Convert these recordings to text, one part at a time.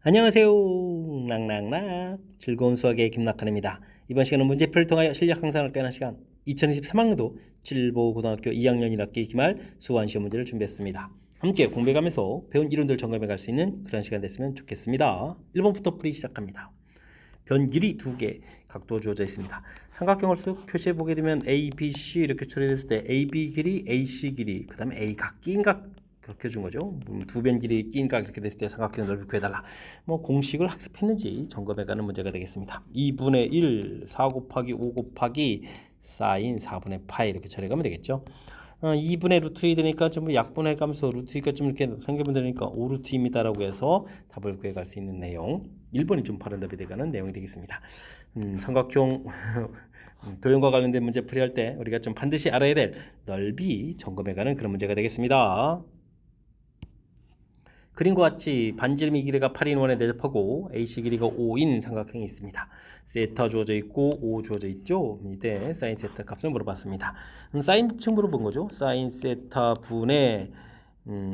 안녕하세요. 락락락 즐거운 수학의 김낙한입니다. 이번 시간은 문제풀이를 통하여 실력 향상을 꾀하는 시간 2023학년도 칠보고등학교 2학년 1학기 기말 수완 시험 문제를 준비했습니다. 함께 공부해가면서 배운 이론들 점검해 갈 수 있는 그런 시간 됐으면 좋겠습니다. 1번부터 풀이 시작합니다. 변 길이 2개 각도 주어져 있습니다. 삼각형을 쓱 표시해 보게 되면 A, B, C 이렇게 처리됐을 때 AB 길이, AC 길이, 그 다음에 A각, B각 그렇게 준 거죠. 두 변 길이 끼인각 이렇게 됐을 때 삼각형 넓이 구해달라. 공식을 학습했는지 점검해가는 문제가 되겠습니다. 2분의 1, 4 곱하기 5 곱하기 사인 4분의 파이 이렇게 처리해가면 되겠죠. 2분의 루트 2 되니까 좀 약분해가면서 루트 2가 좀 이렇게 생기면 되니까 5루트입니다라고 해서 답을 구해갈 수 있는 내용. 1번이 좀 바른 답이 되가는 내용이 되겠습니다. 삼각형 도형과 관련된 문제 풀이할 때 우리가 좀 반드시 알아야 될 넓이 점검해가는 그런 문제가 되겠습니다. 그림과 같이 반지름이 길이가 8인 원에 대접하고 AC 길이가 5인 삼각형이 있습니다. 세타 주어져 있고 5 주어져 있죠. 이때 사인 세타 값을 물어봤습니다. 사인 법칙 물어본 거죠. 사인 세타 분의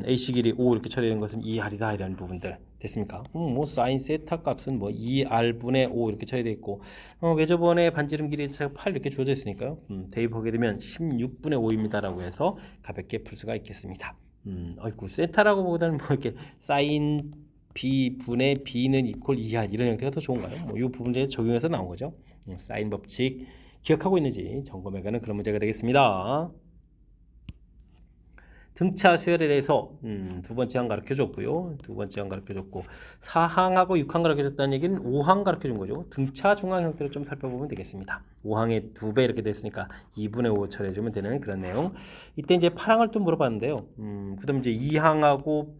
AC 길이 5 이렇게 처리되는 것은 2R이다 이런 부분들 됐습니까? 사인 세타 값은 2R분의 5 이렇게 처리되어 있고 외접원의 반지름 길이 8 이렇게 주어져 있으니까요. 대입하게 되면 16분의 5입니다라고 해서 가볍게 풀 수가 있겠습니다. 아이고 세타라고 보다는 이렇게 사인 b 분의 b는 이퀄 2R 이런 형태가 더 좋은가요? 이 부분에 적용해서 나온 거죠. 사인 법칙 기억하고 있는지 점검해가는 그런 문제가 되겠습니다. 등차 수열에 대해서 두 번째 항 가르쳐줬고요. 두 번째 항 가르쳐줬고 4항하고 6항 가르쳐줬다는 얘기는 5항 가르쳐준 거죠. 등차 중항 형태를 좀 살펴보면 되겠습니다. 5항의 2배 이렇게 됐으니까 2분의 5 처리해주면 되는 그런 내용. 이때 이제 8항을 또 물어봤는데요. 그 다음 이제 2항하고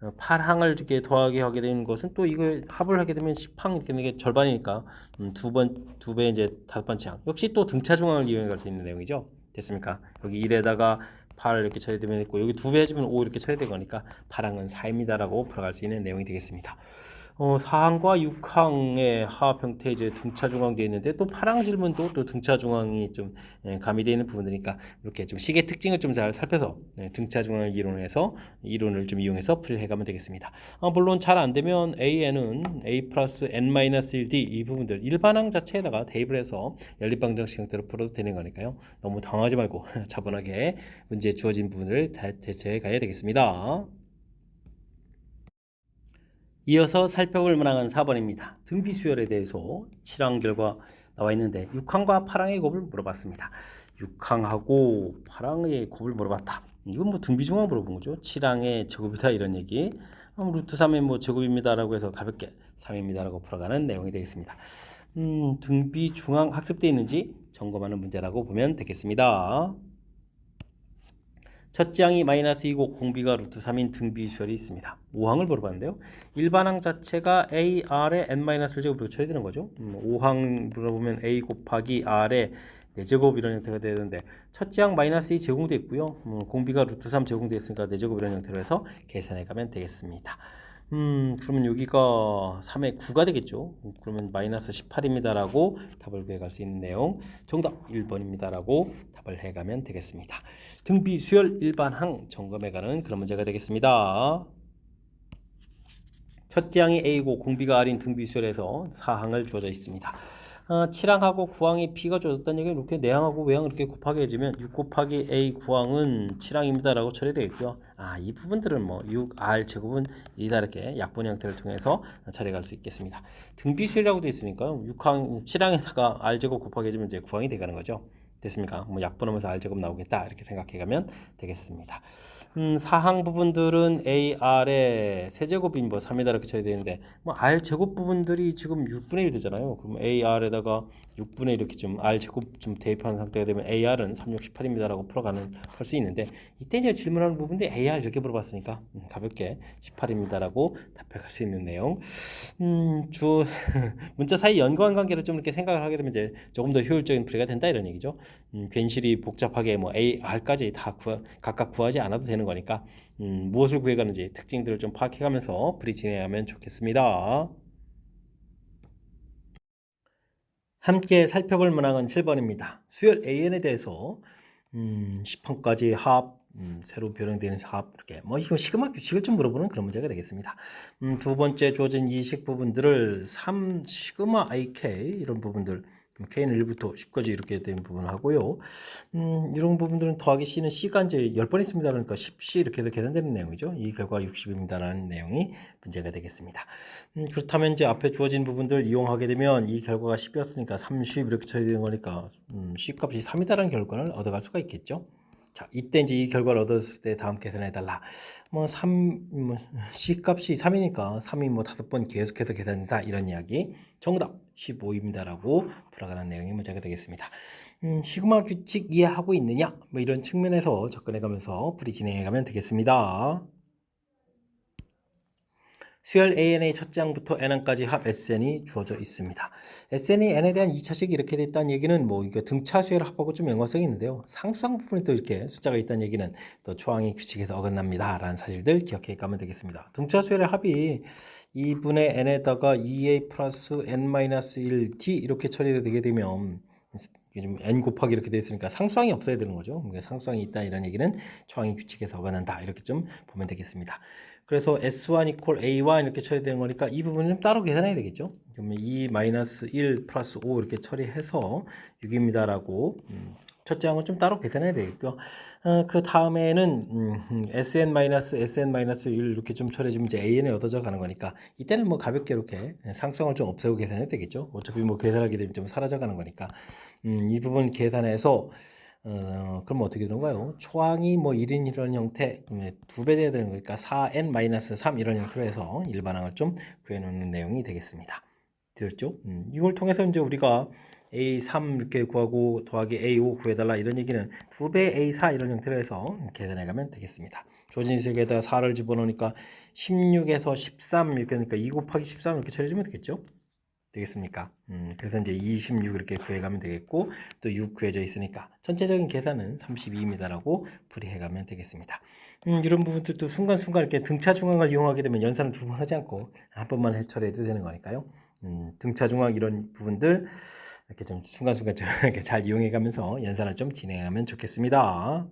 8항을 이렇게 더하게 하게 되는 것은 또 이걸 합을 하게 되면 10항 이렇게 되는 게 절반이니까 두 배 이제 다섯 번째 항 역시 또 등차 중항을 이용해 갈 수 있는 내용이죠. 됐습니까? 여기 1에다가 8 이렇게 처리되면 있고 여기 2배 해주면 5 이렇게 처리된 거니까 8항은 4입니다라고 풀어갈 수 있는 내용이 되겠습니다. 4항과 6항의 하합 형태 이제 등차 중항 되어 있는데 또 8항 질문도 또 등차 중항이 좀 가미되어 있는 부분이니까 이렇게 좀 식의 특징을 좀 잘 살펴서 등차 중항을 이론을 좀 이용해서 풀이해 가면 되겠습니다. 물론 잘 안 되면 AN은 A 플러스 N-1D 이 부분들 일반항 자체에다가 대입을 해서 연립방정식 형태로 풀어도 되는 거니까요. 너무 당황하지 말고 차분하게 문제에 주어진 부분을 대체해 가야 되겠습니다. 이어서 살펴볼 문항은 4번입니다. 등비 수열에 대해서 7항 결과 나와 있는데 6항과 8항의 곱을 물어봤습니다. 6항하고 8항의 곱을 물어봤다. 이건 등비 중항 물어본 거죠. 7항의 제곱이다 이런 얘기. 루트 3의 제곱입니다라고 해서 가볍게 3입니다라고 풀어가는 내용이 되겠습니다. 등비 중항 학습되어 있는지 점검하는 문제라고 보면 되겠습니다. 첫째 항이 마이너스 2고 공비가 루트 3인 등비수열이 있습니다. 5항을 물어봤는데요. 일반항 자체가 AR에 N-1제곱으로 쳐야 되는 거죠. 5항 물어보면 A 곱하기 R에 4제곱 이런 형태가 되는데 첫째 항 마이너스 2 제공되어 있고요. 공비가 루트 3 제공되어 있으니까 4제곱 이런 형태로 해서 계산해 가면 되겠습니다. 그러면 여기가 3의 9가 되겠죠. 그러면 마이너스 18입니다라고 답을 구해갈 수 있는 내용. 정답 1번입니다라고 답을 해가면 되겠습니다. 등비 수열 일반항 점검해가는 그런 문제가 되겠습니다. 첫째 항이 A고 공비가 R인 등비 수열에서 4항을 주어져 있습니다. 7항하고 9항이 B가 주어졌다는 얘기는 이렇게 내항하고 외항 이렇게 곱하게 해주면 6 곱하기 A 9항은 7항입니다라고 처리되어 있고요. 이 부분들은 6R 제곱은 2다 이렇게 약분 형태를 통해서 처리할 수 있겠습니다. 등비수열이라고 되어 있으니까요. 6항, 7항에다가 R 제곱 곱하게 해주면 이제 9항이 되가는 거죠. 됐습니까? 약분하면서 R제곱 나오겠다 이렇게 생각해가면 되겠습니다. 4항 부분들은 AR의 세제곱인 3이다 이렇게 쳐야 되는데 R제곱 부분들이 지금 6분의 1 되잖아요. 그럼 AR에다가 6분의 1 이렇게 좀 R제곱 좀 대입한 상태가 되면 AR은 3, 6, 18입니다라고 풀어가는 할 수 있는데 이때 이제 질문하는 부분인데 AR 이렇게 물어봤으니까 가볍게 18입니다라고 답변할 수 있는 내용. 문자 사이 연관 관계를 좀 이렇게 생각을 하게 되면 이제 조금 더 효율적인 풀이가 된다 이런 얘기죠. 괜시리 복잡하게 A, R까지 다 각각 구하지 않아도 되는 거니까 무엇을 구해가는지 특징들을 좀 파악해가면서 풀이 진행하면 좋겠습니다. 함께 살펴볼 문항은 7번입니다. 수열 AN에 대해서 10항까지 합 새로 변형되는 사업 이렇게 뭐 이거 시그마 규칙을 좀 물어보는 그런 문제가 되겠습니다. 두 번째 주어진 이식 부분들을 3 시그마 IK 이런 부분들 K는 1부터 10까지 이렇게 된 부분을 하고요. 이런 부분들은 더하기 C는 C가 이제 10번 있습니다. 그러니까 10C 이렇게 해서 계산되는 내용이죠. 이 결과 60입니다라는 내용이 문제가 되겠습니다. 그렇다면 이제 앞에 주어진 부분들 이용하게 되면 이 결과가 10이었으니까 30 이렇게 처리되는 거니까 C 값이 3이다라는 결과를 얻어갈 수가 있겠죠. 자, 이때 이제 이 결과를 얻었을 때 다음 계산해 달라. C 값이 3이니까 3이 5번 계속해서 계산된다. 이런 이야기. 정답 15입니다라고 풀어가는 내용이 문제가 되겠습니다. 시그마 규칙 이해하고 있느냐? 뭐 이런 측면에서 접근해 가면서 풀이 진행해 가면 되겠습니다. 수열 AN의 첫 장부터 N항까지 합 SN이 주어져 있습니다. SN이 N에 대한 2차식이 이렇게 됐다는 얘기는 뭐 이거 등차 수열 합하고 좀 연관성이 있는데요. 상수항 부분에 또 이렇게 숫자가 있다는 얘기는 또 초항이 규칙에서 어긋납니다. 라는 사실들 기억해 가면 되겠습니다. 등차 수열의 합이 2분의 N에다가 2A 플러스 N-1D 이렇게 처리되게 되면 좀 N 곱하기 이렇게 되어 있으니까 상수항이 없어야 되는 거죠. 그러니까 상수항이 있다 이런 얘기는 초항이 규칙에서 어긋난다 이렇게 좀 보면 되겠습니다. 그래서 S1 equal A1 이렇게 처리되는 거니까 이 부분은 좀 따로 계산해야 되겠죠. 그러면 2-1 플러스 5 이렇게 처리해서 6입니다라고 첫째 항은 좀 따로 계산해야 되겠고요. 그 다음에는 SN-SN-1 이렇게 좀 처리해주면 이제 AN이 얻어져 가는 거니까 이때는 뭐 가볍게 이렇게 상수항을 좀 없애고 계산해도 되겠죠. 어차피 뭐 계산하게 되면 좀 사라져 가는 거니까 이 부분 계산해서 그럼 어떻게 되는가요? 초항이 뭐 1인 이런 형태 2배 돼야 되는 거니까 4n-3 이런 형태로 해서 일반항을 좀 구해놓는 내용이 되겠습니다. 되었죠? 이걸 통해서 이제 우리가 A3 이렇게 구하고 더하기 A5 구해달라 이런 얘기는 2배 A4 이런 형태로 해서 계산해 가면 되겠습니다. 조진식에다 4를 집어넣으니까 16에서 13 이렇게 하니까 2 곱하기 13 이렇게 처리해주면 되겠죠? 되겠습니까? 그래서 이제 26 이렇게 구해가면 되겠고 또 6 구해져 있으니까 전체적인 계산은 32입니다라고 풀이해가면 되겠습니다. 이런 부분들도 순간순간 이렇게 등차 중앙을 이용하게 되면 연산을 두 번 하지 않고 한 번만 처리해도 되는 거니까요. 등차 중앙 이런 부분들 이렇게 좀 순간순간 좀 이렇게 잘 이용해가면서 연산을 좀 진행하면 좋겠습니다.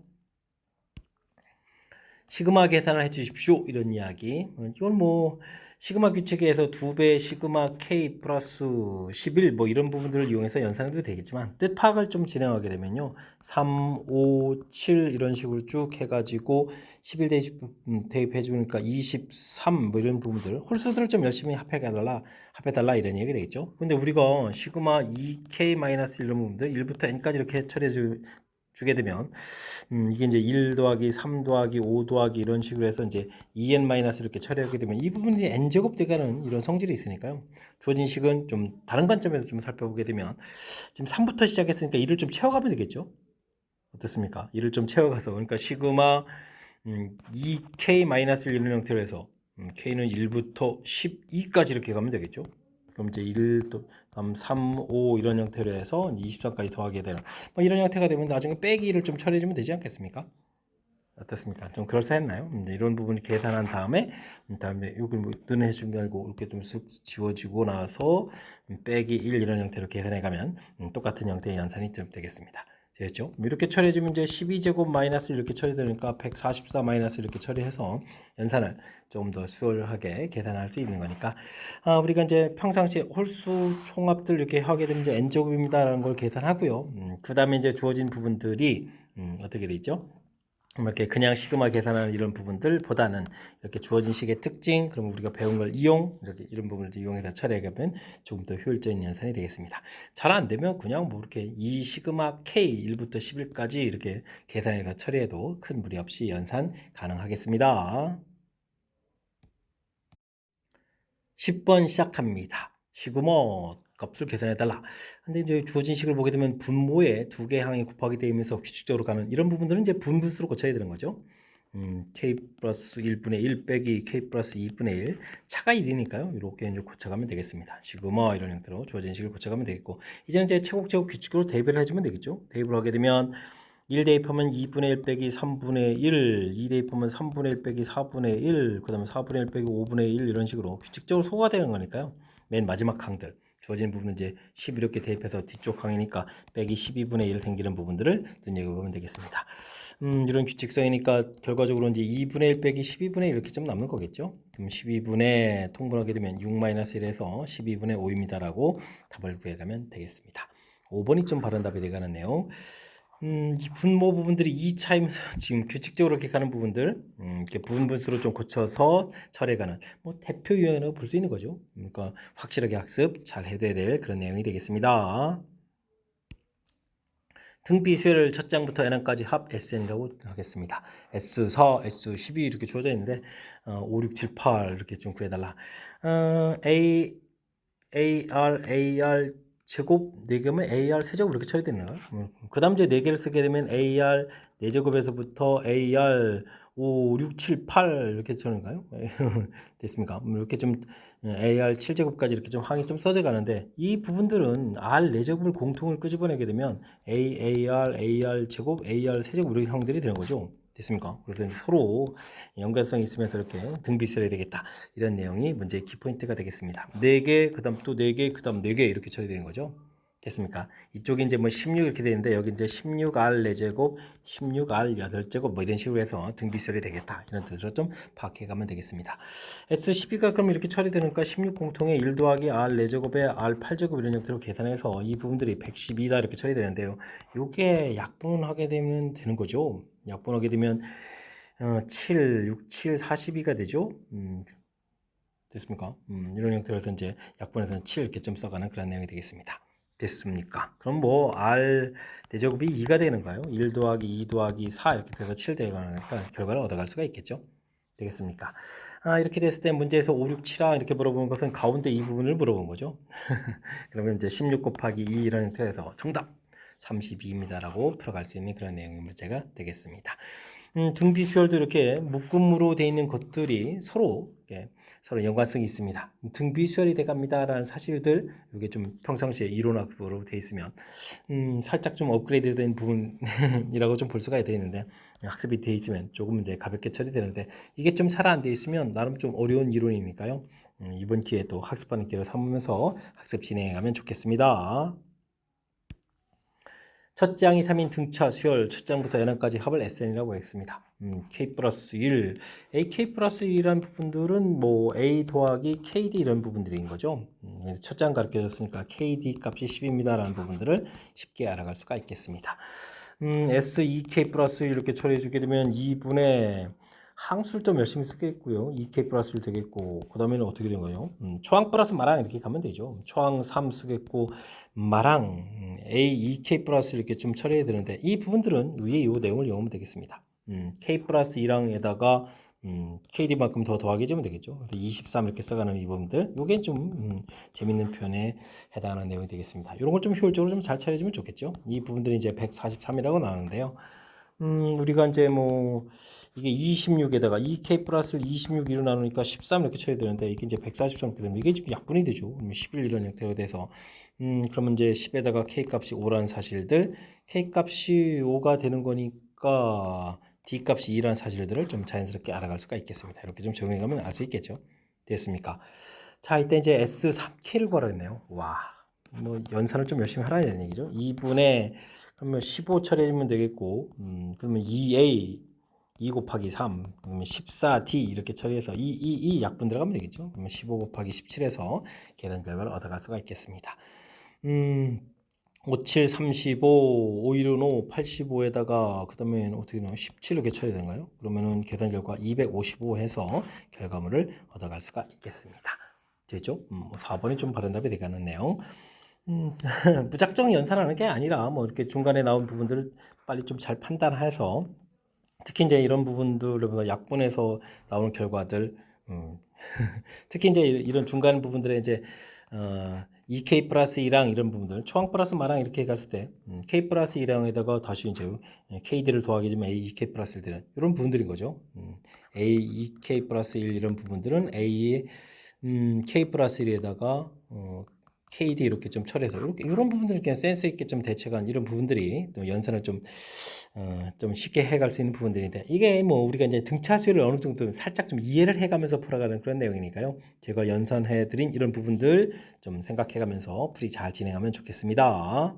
시그마 계산을 해 주십시오. 이런 이야기. 이건 뭐 시그마 규칙에서 2배 시그마 K 플러스 11 뭐 이런 부분들을 이용해서 연산해도 되겠지만 뜻 파악을 좀 진행하게 되면요. 3, 5, 7 이런 식으로 쭉 해가지고 11 대입해 주니까 23 뭐 이런 부분들 홀수들을 좀 열심히 합해달라 이런 얘기 되겠죠. 근데 우리가 시그마 2K 마이너스 이런 부분들 1부터 N까지 이렇게 처리해 주게 되면 이게 이제 1 더하기 3 더하기 5 더하기 이런 식으로 해서 이제 2n 마이너스 이렇게 처리하게 되면 이 부분이 n제곱 돼가는 이런 성질이 있으니까요. 주어진 식은 좀 다른 관점에서 좀 살펴보게 되면 지금 3부터 시작했으니까 1을 좀 채워가면 되겠죠. 어떻습니까? 1을 좀 채워가서 그러니까 시그마 2k 마이너스 1 이런 형태로 해서 k는 1부터 12까지 이렇게 가면 되겠죠. 그럼 이제 1, 또 3, 5 이런 형태로 해서 23까지 더하게 되는 뭐 이런 형태가 되면 나중에 빼기 1을 좀 처리해주면 되지 않겠습니까? 어떻습니까? 좀 그럴싸했나요? 이런 부분을 계산한 다음에 이걸 뭐 눈에 해주지 말고 이렇게 좀 쓱 지워지고 나서 빼기 1 이런 형태로 계산해 가면 똑같은 형태의 연산이 좀 되겠습니다. 되겠죠? 이렇게 처리해주면 이제 12제곱 마이너스 이렇게 처리되니까 144 마이너스 이렇게 처리해서 연산을 조금 더 수월하게 계산할 수 있는 거니까 우리가 이제 평상시에 홀수 총합들 이렇게 하게 되면 이제 n제곱입니다라는 걸 계산하고요. 그 다음에 이제 주어진 부분들이 어떻게 돼 있죠? 이렇게 그냥 시그마 계산하는 이런 부분들보다는 이렇게 주어진 식의 특징, 그럼 우리가 배운 걸 이렇게 이런 부분을 이용해서 처리하면 조금 더 효율적인 연산이 되겠습니다. 잘 안 되면 그냥 뭐 이렇게 이 시그마 K 1부터 11까지 이렇게 계산해서 처리해도 큰 무리 없이 연산 가능하겠습니다. 10번 시작합니다. 시그마 값을 계산해달라. 근데 이제 주어진 식을 보게 되면 분모에 두 개 항이 곱하기 되면서 규칙적으로 가는 이런 부분들은 이제 분분수로 고쳐야 되는 거죠. k 플러스 1분의 1 빼기 k 플러스 2분의 1 차가 1이니까요. 이렇게 이제 고쳐가면 되겠습니다. 시그마 이런 형태로 주어진 식을 고쳐가면 되겠고 이제는 이제 차곡차곡 규칙으로 대입을 해주면 되겠죠. 대입을 하게 되면 1 대입하면 2분의 1 빼기 3분의 1, 2 대입하면 3분의 1 빼기 4분의 1, 그 다음에 4분의 1 빼기 5분의 1 이런 식으로 규칙적으로 소화되는 거니까요. 맨 마지막 항들 주어진 부분은 이제 10 이렇게 대입해서 뒤쪽 항이니까 빼기 12분의 1 생기는 부분들을 눈여겨보면 되겠습니다. 이런 규칙성이니까 결과적으로 이제 2분의 1 빼기 12분의 1 이렇게 좀 남는 거겠죠. 그럼 12분의 통분하게 되면 6-1에서 12분의 5입니다라고 답을 구해가면 되겠습니다. 5번이 좀 바른 답이 되가는 내용. 이 분모 부분들이 2차이면서 지금 규칙적으로 이렇게 가는 부분들, 이렇게 부분수로 좀 고쳐서 처리해가는 뭐 대표 유형이라고 볼 수 있는 거죠. 그러니까 확실하게 학습 잘 해둬야 될 그런 내용이 되겠습니다. 등비수열 첫 장부터 n까지 합 SN이라고 하겠습니다. S4, S12 이렇게 주어져 있는데 5, 6, 7, 8 이렇게 좀 구해달라. AR 제곱 4개면 AR 세제곱 이렇게 처리되나요? 그 다음 이제 4개를 쓰게 되면 AR 4제곱에서부터 AR 5, 6, 7, 8 이렇게 처리인가요? 됐습니까? 이렇게 좀 AR 7제곱까지 이렇게 좀 항이 좀 써져 가는데 이 부분들은 R 4제곱을 공통을 끄집어내게 되면 AR 제곱, AR 세제곱 이렇게 형들이 되는 거죠. 됐습니까? 그래서 서로 연관성이 있으면서 이렇게 등비수열이 되겠다. 이런 내용이 문제의 키포인트가 되겠습니다. 4개, 그 다음 또 4개, 그 다음 4개 이렇게 처리되는 거죠. 됐습니까? 이쪽이 이제 뭐 16 이렇게 되는데 여기 이제 16R 4제곱, 16R 8제곱 뭐 이런 식으로 해서 등비수열이 되겠다. 이런 뜻으로 좀 파악해 가면 되겠습니다. S12가 그럼 이렇게 처리되니까 16 공통의 1 더하기 R 4제곱에 R 8제곱 이런 형태로 계산해서 이 부분들이 112다 이렇게 처리되는데요. 이게 약분하게 되면 되는 거죠. 약분하게 되면 7, 6, 7, 42가 되죠. 됐습니까? 이런 형태로 해서 이제 약분해서 7 이렇게 좀 써가는 그런 내용이 되겠습니다. 됐습니까? 그럼 뭐 R 대제곱이 2가 되는가요? 1 더하기 2 더하기 4 이렇게 돼서 7 되니까 결과를 얻어갈 수가 있겠죠. 되겠습니까? 이렇게 됐을 때 문제에서 5, 6, 7아 이렇게 물어본 것은 가운데 이 부분을 물어본 거죠. 그러면 이제 16 곱하기 2 이런 형태에서 정답 32입니다라고 풀어갈 수 있는 그런 내용의 문제가 되겠습니다. 등비수열도 이렇게 묶음으로 되어 있는 것들이 서로 연관성이 있습니다. 등비수열이 돼갑니다라는 사실들 이게 좀 평상시에 이론학으로 되어 있으면 살짝 좀 업그레이드된 부분이라고 좀 볼 수가 되는데 학습이 되어 있으면 조금 이제 가볍게 처리되는데 이게 좀 잘 안 되어 있으면 나름 좀 어려운 이론이니까요. 이번 기회에 또 학습하는 기회를 삼으면서 학습 진행하면 좋겠습니다. 첫 장이 3인 등차 수열 첫 장부터 n까지 합을 SN이라고 했습니다. K 플러스 1, AK 플러스 1이라는 부분들은 뭐 A 더하기 KD 이런 부분들인 거죠. 첫 장 가르쳐줬으니까 KD 값이 10입니다 라는 부분들을 쉽게 알아갈 수가 있겠습니다. S2K 플러스 1 이렇게 처리해 주게 되면 2분의 항수를 좀 열심히 쓰겠고요. 2K 플러스 1 되겠고 그 다음에는 어떻게 된 거예요? 초항 플러스 마랑 이렇게 가면 되죠. 초항 3 쓰겠고 마랑 A, 2K 플러스 이렇게 좀 처리해야 되는데 이 부분들은 위에 이 내용을 외우면 되겠습니다. K 플러스 2랑에다가 KD만큼 더 더하기 주면 되겠죠. 그래서 23 이렇게 써가는 이 부분들 요게 좀 재밌는 표현에 해당하는 내용이 되겠습니다. 이런 걸 좀 효율적으로 좀 잘 차려주면 좋겠죠. 이 부분들이 이제 143이라고 나오는데요. 우리가 이제 뭐 이게 26에다가 2K 플러스를 26 2로 나누니까 13 이렇게 쳐야 되는데 이게 이제 143 이렇게 되면 이게 지금 약분이 되죠. 11 이런 형태가 돼서 그러면 이제 10에다가 K 값이 5라는 사실들, K 값이 5가 되는 거니까 D 값이 2라는 사실들을 좀 자연스럽게 알아갈 수가 있겠습니다. 이렇게 좀 적용해 가면 알 수 있겠죠. 됐습니까? 자, 이때 이제 S3K를 구하라했네요. 와, 뭐 연산을 좀 열심히 하라는 얘기죠. 2분의 그러면 15 처리하면 되겠고, 그러면 2A 2 곱하기 3, 그러면 14D 이렇게 처리해서 이 약분 들어가면 되겠죠. 그러면 15 곱하기 17에서 계산 결과를 얻어갈 수가 있겠습니다. 5, 7, 35, 5, 1은 5, 85에다가 그 다음에 어떻게 되나요? 17 이렇게 처리된가요? 그러면은 계산 결과 255 해서 결과물을 얻어갈 수가 있겠습니다. 되죠? 4번이 좀 바른 답이 되가는 내용. 무작정 연산하는 게 아니라 뭐 이렇게 중간에 나온 부분들을 빨리 좀 잘 판단해서 특히 이제 이런 부분들을 약분해서 나오는 결과들 특히 이제 이런 중간 부분들에 이제 EK 플러스 2랑 이런 부분들 초항 플러스 마랑 이렇게 갔을 때 K 플러스 2랑에다가 다시 이제 KD를 더하게 되면 AEK 플러스 1들은 이런 부분들인 거죠. AEK 플러스 1 이런 부분들은 A K 플러스 1에다가 KD 이렇게 좀 처리해서 이런 부분들을 그냥 센스 있게 좀 대처한 이런 부분들이 또 연산을 좀 쉽게 해갈 수 있는 부분들인데 이게 뭐 우리가 이제 등차 수열을 어느 정도 살짝 좀 이해를 해가면서 풀어가는 그런 내용이니까요. 제가 연산해드린 이런 부분들 좀 생각해가면서 풀이 잘 진행하면 좋겠습니다.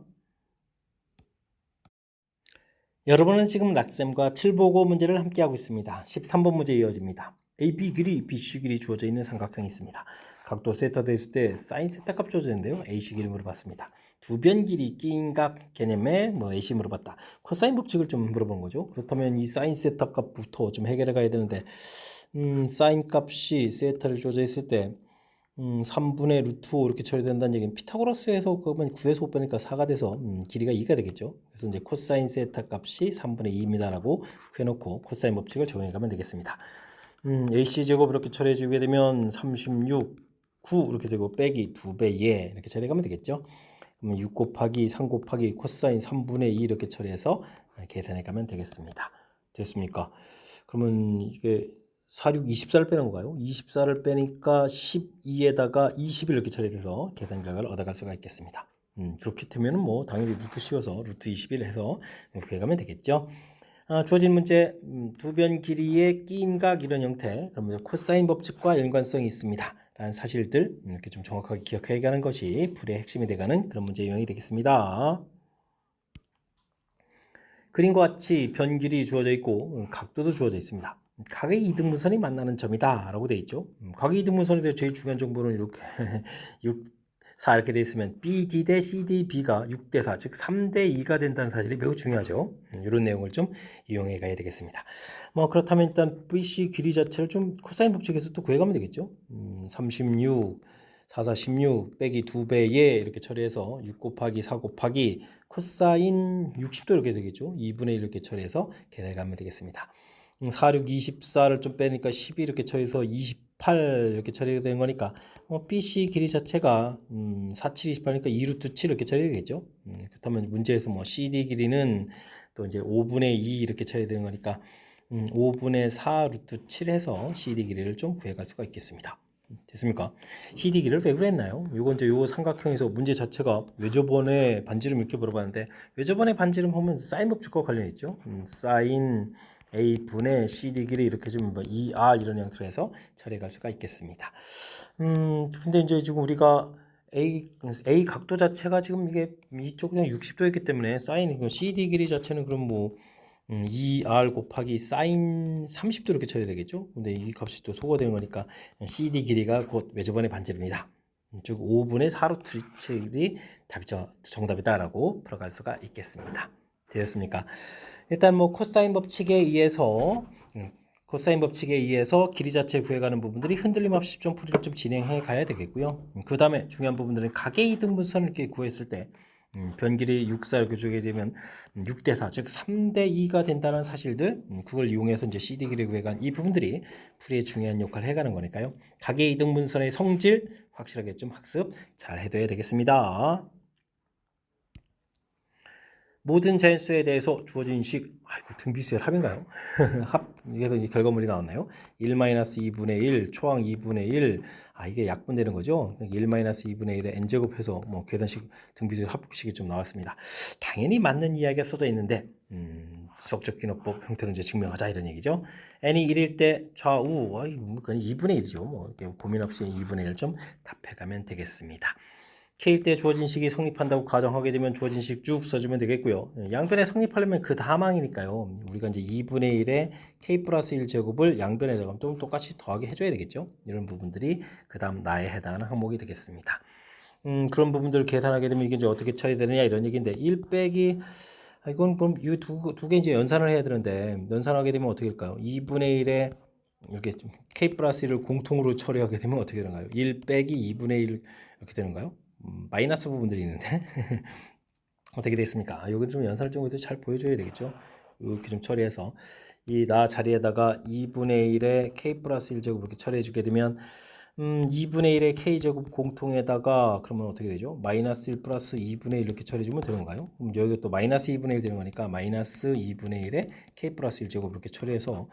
여러분은 지금 락쌤과 7보고 문제를 함께 하고 있습니다. 13번 문제 이어집니다. AB 길이, BC 길이 주어져 있는 삼각형이 있습니다. 각도 세타 됐을 때 사인 세타 값 주어져 있는데요. AC 길이 물어봤습니다. 두 변 길이 끼인 각 개념에 AC 물어봤다. 코사인 법칙을 좀 물어본 거죠. 그렇다면 이 사인 세타 값부터 좀 해결해 가야 되는데 사인 값이 세타를 주어져 있을 때 3분의 루트 5 이렇게 처리된다는 얘기는 피타고라스에서 그러면 9에서 5 빼니까 4가 돼서 길이가 2가 되겠죠. 그래서 이제 코사인 세타 값이 3분의 2입니다라고 해놓고 코사인 법칙을 적용해 가면 되겠습니다. AC 제곱 이렇게 처리해 주게 되면 36, 9 이렇게 되고 빼기 2배 예 이렇게 처리해 가면 되겠죠. 그러면 6 곱하기 3 곱하기 코사인 3분의 2 이렇게 처리해서 계산해 가면 되겠습니다. 됐습니까? 그러면 이게 46, 24를 빼는 건가요? 24를 빼니까 12에다가 20을 이렇게 처리해서 계산 결과를 얻어갈 수가 있겠습니다. 그렇게 되면 뭐 당연히 루트 씌워서 루트 21 해서 구해가면 되겠죠. 주어진 문제 두 변 길이의 끼인 각 이런 형태 그러면 코사인 법칙과 연관성이 있습니다. 라는 사실들 이렇게 좀 정확하게 기억해 가는 것이 풀이의 핵심이 되가는 그런 문제 유형이 되겠습니다. 그림과 같이 변 길이 주어져 있고 각도도 주어져 있습니다. 각의 이등분선이 만나는 점이다 라고 되어 있죠. 각의 이등분선에 대해 제일 중요한 정보는 이렇게 6, 4 이렇게 되어 있으면 BD 대 CD, B가 6대 4, 즉 3대 2가 된다는 사실이 매우 중요하죠. 이런 내용을 좀 이용해 가야 되겠습니다. 뭐 그렇다면 일단 BC 길이 자체를 좀 코사인 법칙에서 또 구해가면 되겠죠. 36, 4, 4, 16 빼기 2배에 이렇게 처리해서 6 곱하기 4 곱하기 코사인 60도 이렇게 되겠죠. 2분의 1 이렇게 처리해서 계산해 가면 되겠습니다. 4, 6, 24를 좀 빼니까 12 이렇게 처리해서 28 이렇게 처리되는 거니까 BC 길이 자체가 4, 7, 28이니까 2루트 7 이렇게 처리되겠죠. 그렇다면 문제에서 뭐 CD 길이는 또 이제 5분의 2 이렇게 처리되는 거니까 5분의 4 루트 7 해서 CD 길이를 좀 구해갈 수가 있겠습니다. 됐습니까? CD 길이를 왜 그랬나요? 요건 이제 요 삼각형에서 문제 자체가 외접원의 반지름 이렇게 물어봤는데 외접원의 반지름 보면 사인 법칙과 관련이 있죠. 사인 A분의 CD 길이 이렇게 좀 2R 이런 형태로 해서 처리해 갈 수가 있겠습니다. 근데 이제 지금 우리가 A 각도 자체가 지금 이게 이쪽 그냥 60도였기 때문에 사인 CD 길이 자체는 그럼 뭐 2R 곱하기 사인 30도 이렇게 처리되겠죠. 근데 이 값이 또 소거되는 거니까 CD 길이가 곧 외접원의 반지름이다. 즉 5분의 4루트 7이 정답이다라고 풀어갈 수가 있겠습니다. 되었습니까? 일단 뭐 코사인 법칙에 의해서 길이 자체 구해가는 부분들이 흔들림 없이 좀 풀이를 좀 진행해 가야 되겠고요. 그 다음에 중요한 부분들은 각의 이등분선을 이렇게 구했을 때 변길이 6, 4 이렇게 주게 되면 6대 4, 즉 3대 2가 된다는 사실들 그걸 이용해서 이제 CD 길이 구해간 이 부분들이 풀이에 중요한 역할을 해가는 거니까요. 각의 이등분선의 성질 확실하게 좀 학습 잘 해둬야 되겠습니다. 모든 자연수에 대해서 주어진 식, 등비수열 합인가요? 이게서 이제 결과물이 나왔나요? 1-2분의 1, 초항 2분의 1, 이게 약분되는 거죠? 1-2분의 1에 n제곱해서 뭐 계산식 등비수열 합식이 좀 나왔습니다. 당연히 맞는 이야기가 써져 있는데, 수학적 기노법 형태로 이제 증명하자 이런 얘기죠. n이 1일 때 좌우, 그건 2분의 1이죠. 뭐, 고민 없이 2분의 1 좀 답해가면 되겠습니다. K일 때 주어진 식이 성립한다고 가정하게 되면 주어진 식 쭉 써주면 되겠고요. 양변에 성립하려면 그 다망이니까요. 우리가 이제 2분의 1에 K 플러스 1제곱을 양변에다가 좀 똑같이 더하게 해줘야 되겠죠. 이런 부분들이 그 다음 나에 해당하는 항목이 되겠습니다. 그런 부분들을 계산하게 되면 이게 이제 어떻게 처리되느냐 이런 얘기인데 1 빼기 이건 그럼 이 두 개 이제 연산을 해야 되는데 연산하게 되면 어떻게 될까요? 2분의 1에 이렇게 K 플러스 1을 공통으로 처리하게 되면 어떻게 되는가요? 1 빼기 2분의 1 이렇게 되는가요? 마이너스 부분들이 있는데 어떻게 됐습니까? 여기 좀 연산점을 잘 보여줘야 되겠죠. 이렇게 좀 처리해서 이 나 자리에다가 2분의 1에 K 플러스 1제곱 이렇게 처리해 주게 되면 2분의 1의 K제곱 공통에다가 그러면 어떻게 되죠? 마이너스 1 플러스 2분의 1 이렇게 처리해 주면 되는 건가요? 그럼 여기가 또 마이너스 2분의 1 되는 거니까 마이너스 2분의 1에 K 플러스 1제곱 이렇게 처리해서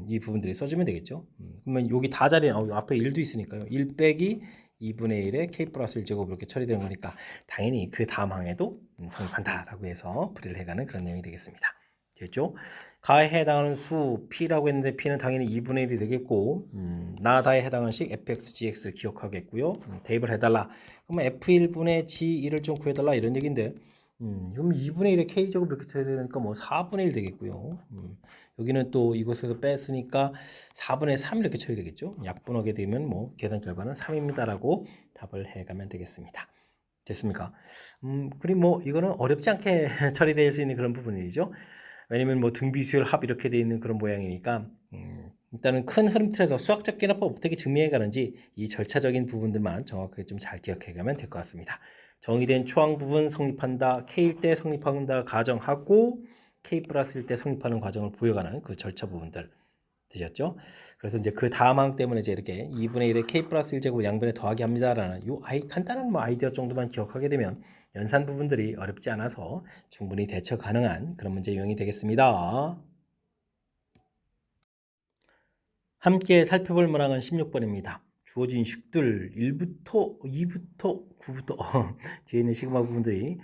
이 부분들이 써주면 되겠죠. 그러면 여기 다 자리에 앞에 1도 있으니까요. 1 빼기 2분의 1에 k 플러스 1제곱 이렇게 처리되는 거니까 당연히 그 다음 항에도 성립한다라고 해서 풀이를 해가는 그런 내용이 되겠습니다. 됐죠? 가에 해당하는 수 P라고 했는데 P는 당연히 2분의 1이 되겠고 나다에 해당하는 식 fx, gx를 기억하겠고요. 대입을 해달라. 그러면 f1분의 g1을 좀 구해달라 이런 얘기인데 그럼 2분의 1에 k제곱 이렇게 돼야 되니까 뭐 4분의 1 되겠고요. 여기는 또 이곳에서 뺐으니까 4분의 3 이렇게 처리되겠죠. 약분하게 되면 뭐 계산 결과는 3입니다라고 답을 해가면 되겠습니다. 됐습니까? 그리고 뭐 이거는 어렵지 않게 처리될 수 있는 그런 부분이죠. 왜냐면 뭐 등비수열 합 이렇게 돼 있는 그런 모양이니까 일단은 큰 흐름 틀에서 수학적 개념법 어떻게 증명해 가는지 이 절차적인 부분들만 정확하게 좀 잘 기억해 가면 될 것 같습니다. 정의된 초항 부분 성립한다, K일 때 성립한다 가정하고 K 플러스일 때 성립하는 과정을 보여가는 그 절차 부분들 되셨죠? 그래서 이제 그 다음 항 때문에 이제 이렇게 2분의 1에 K 플러스 1제곱 양변에 더하기 합니다라는 요 간단한 뭐 아이디어 정도만 기억하게 되면 연산 부분들이 어렵지 않아서 충분히 대처 가능한 그런 문제 유형이 되겠습니다. 함께 살펴볼 문항은 16번입니다. 주어진 식들 1부터 2부터 9부터 뒤에 있는 시그마 부분들이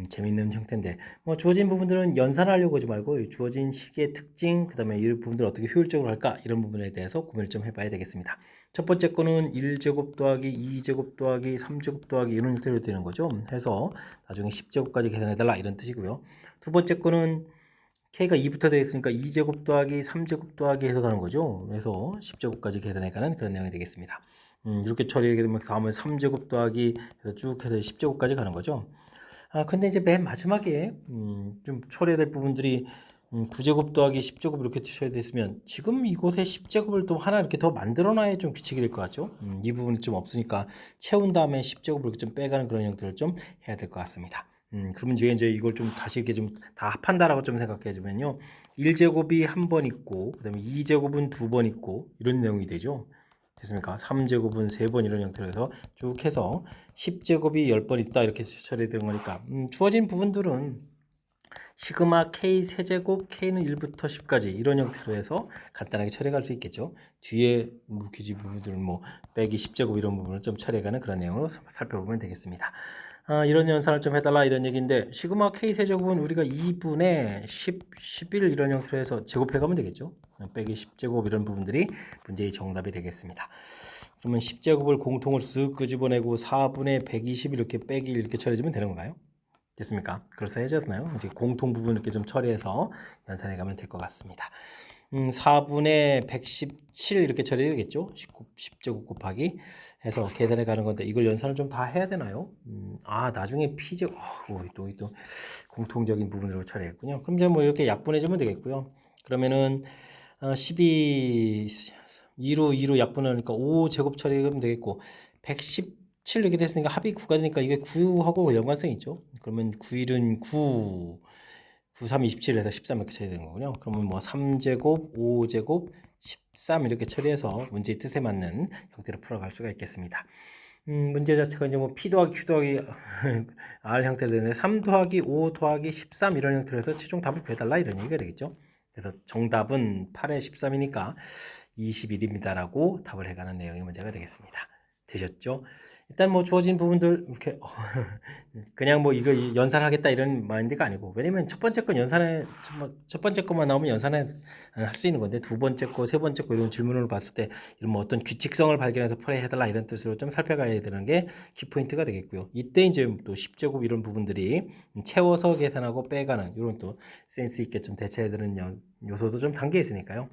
재밌는 형태인데 뭐 주어진 부분들은 연산하려고 하지 말고 주어진 식의 특징 그 다음에 이 부분들을 어떻게 효율적으로 할까 이런 부분에 대해서 고민을 좀 해봐야 되겠습니다. 첫 번째 거는 1제곱 더하기 2제곱 더하기 3제곱 더하기 이런 형태로 되는 거죠. 해서 나중에 10제곱까지 계산해달라 이런 뜻이고요. 두 번째 거는 k가 2부터 되어 있으니까 2제곱 더하기 3제곱 더하기 해서 가는 거죠. 그래서 10제곱까지 계산해가는 그런 내용이 되겠습니다. 이렇게 처리하게 되면 다음에 3제곱 더하기 해서 쭉 해서 10제곱까지 가는 거죠. 근데 이제 맨 마지막에 좀 처리해야 될 부분들이 9제곱 더하기 10제곱 이렇게 처리됐으면 지금 이곳에 10제곱을 또 하나 이렇게 더 만들어놔야 좀 규칙이 될 것 같죠. 이 부분이 좀 없으니까 채운 다음에 10제곱을 이렇게 좀 빼가는 그런 형태를 좀 해야 될 것 같습니다. 그러면 이제 이걸 좀 다시 이렇게 좀 다 합한다라고 좀 생각해 주면요. 1제곱이 한 번 있고, 그 다음에 2제곱은 두 번 있고, 이런 내용이 되죠. 됐습니까? 3제곱은 세 번 이런 형태로 해서 쭉 해서 10제곱이 10번 있다 이렇게 처리되는 거니까 주어진 부분들은 시그마 k 세제곱 k는 1부터 10까지 이런 형태로 해서 간단하게 처리할 수 있겠죠. 뒤에 무기지 부분들은 뭐 빼기 10제곱 이런 부분을 좀 처리해가는 그런 내용으로 살펴보면 되겠습니다. 이런 연산을 좀 해달라 이런 얘기인데 시그마 k 세제곱은 우리가 2분의 10, 11 이런 형태로 해서 제곱해가면 되겠죠. 빼기 10제곱 이런 부분들이 문제의 정답이 되겠습니다. 그러면 10제곱을 공통을 쓱 끄집어내고 4분의 120 이렇게 빼기 이렇게 처리해주면 되는 건가요? 됐습니까? 그래서 해줬나요? 이제 공통 부분 이렇게 좀 처리해서 연산해 가면 될 것 같습니다. 4분의 117 이렇게 처리되겠죠? 10제곱 곱하기 해서 계산해 가는 건데 이걸 연산을 좀 다 해야 되나요? 나중에 피제곱 또 공통적인 부분으로 처리했군요. 그럼 이제 뭐 이렇게 약분해 주면 되겠고요. 그러면은 12 2로 약분하니까 5제곱 처리하면 되겠고 117 이렇게 됐으니까 합이 9가 되니까 이게 9하고 연관성이 있죠. 그러면 9일은 9 9, 3, 27에서 13 이렇게 처리되는 거군요. 그러면 뭐 3제곱, 5제곱, 13 이렇게 처리해서 문제의 뜻에 맞는 형태로 풀어갈 수가 있겠습니다. 문제 자체가 이제 뭐 P 더하기 Q 더하기 R 형태로 되는데 3 더하기 5 더하기 13 이런 형태로 해서 최종 답을 구해달라 이런 얘기가 되겠죠. 그래서 정답은 8에 13이니까 21입니다라고 답을 해가는 내용의 문제가 되겠습니다. 되셨죠? 일단 뭐 주어진 부분들 이렇게 그냥 뭐 이거 연산하겠다 이런 마인드가 아니고 왜냐면 첫 번째 건 연산에 첫 번째 것만 나오면 연산에 할 수 있는 건데 두 번째 거, 세 번째 거 이런 질문을 봤을 때 이런 뭐 어떤 규칙성을 발견해서 풀이해달라 이런 뜻으로 좀 살펴가야 되는 게 키포인트가 되겠고요. 이때 이제 또 10제곱 이런 부분들이 채워서 계산하고 빼가는 이런 또 센스 있게 좀 대처해야 되는 요소도 좀 담겨 있으니까요.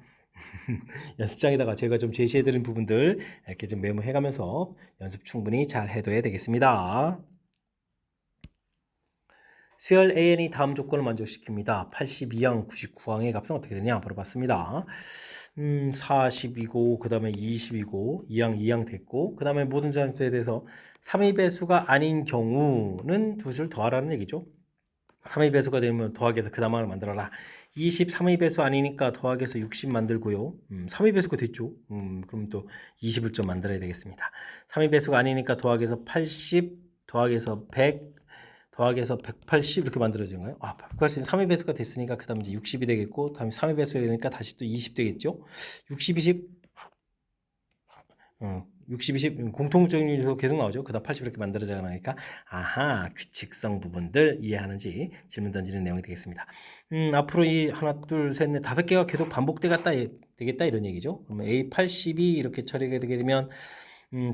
연습장에다가 제가 좀 제시해드린 부분들 이렇게 좀 메모해가면서 연습 충분히 잘 해둬야 되겠습니다. 수열 AN이 다음 조건을 만족시킵니다. 82항, 99항의 값은 어떻게 되냐 물어봤습니다. 40이고 그 다음에 20이고 2항 됐고 그 다음에 모든 자연수에 대해서 3의 배수가 아닌 경우는 두 줄 더하라는 얘기죠. 3의 배수가 되면 더하기해서 그 다음 항을 만들어라. 23의 배수 아니니까 더하기해서 60 만들고요. 3의 배수가 됐죠. 그럼 또 20을 좀 만들어야 되겠습니다. 3의 배수가 아니니까 더하기해서 80 더하기해서 100 더하기해서 180 이렇게 만들어지는 거예요. 180 3의 배수가 됐으니까 그 다음 이제 60이 되겠고 다음에 3의 배수가 되니까 다시 또 20 되겠죠. 60, 20 60, 20 공통적인 요소 계속 나오죠. 그다음 80 이렇게 만들어져 가니까 아하 규칙성 부분들 이해하는지 질문 던지는 내용이 되겠습니다. 앞으로 이 하나 둘 셋 넷 다섯 개가 계속 반복되겠다 되겠다 이런 얘기죠. 그러면 A82 이렇게 처리가 되게 되면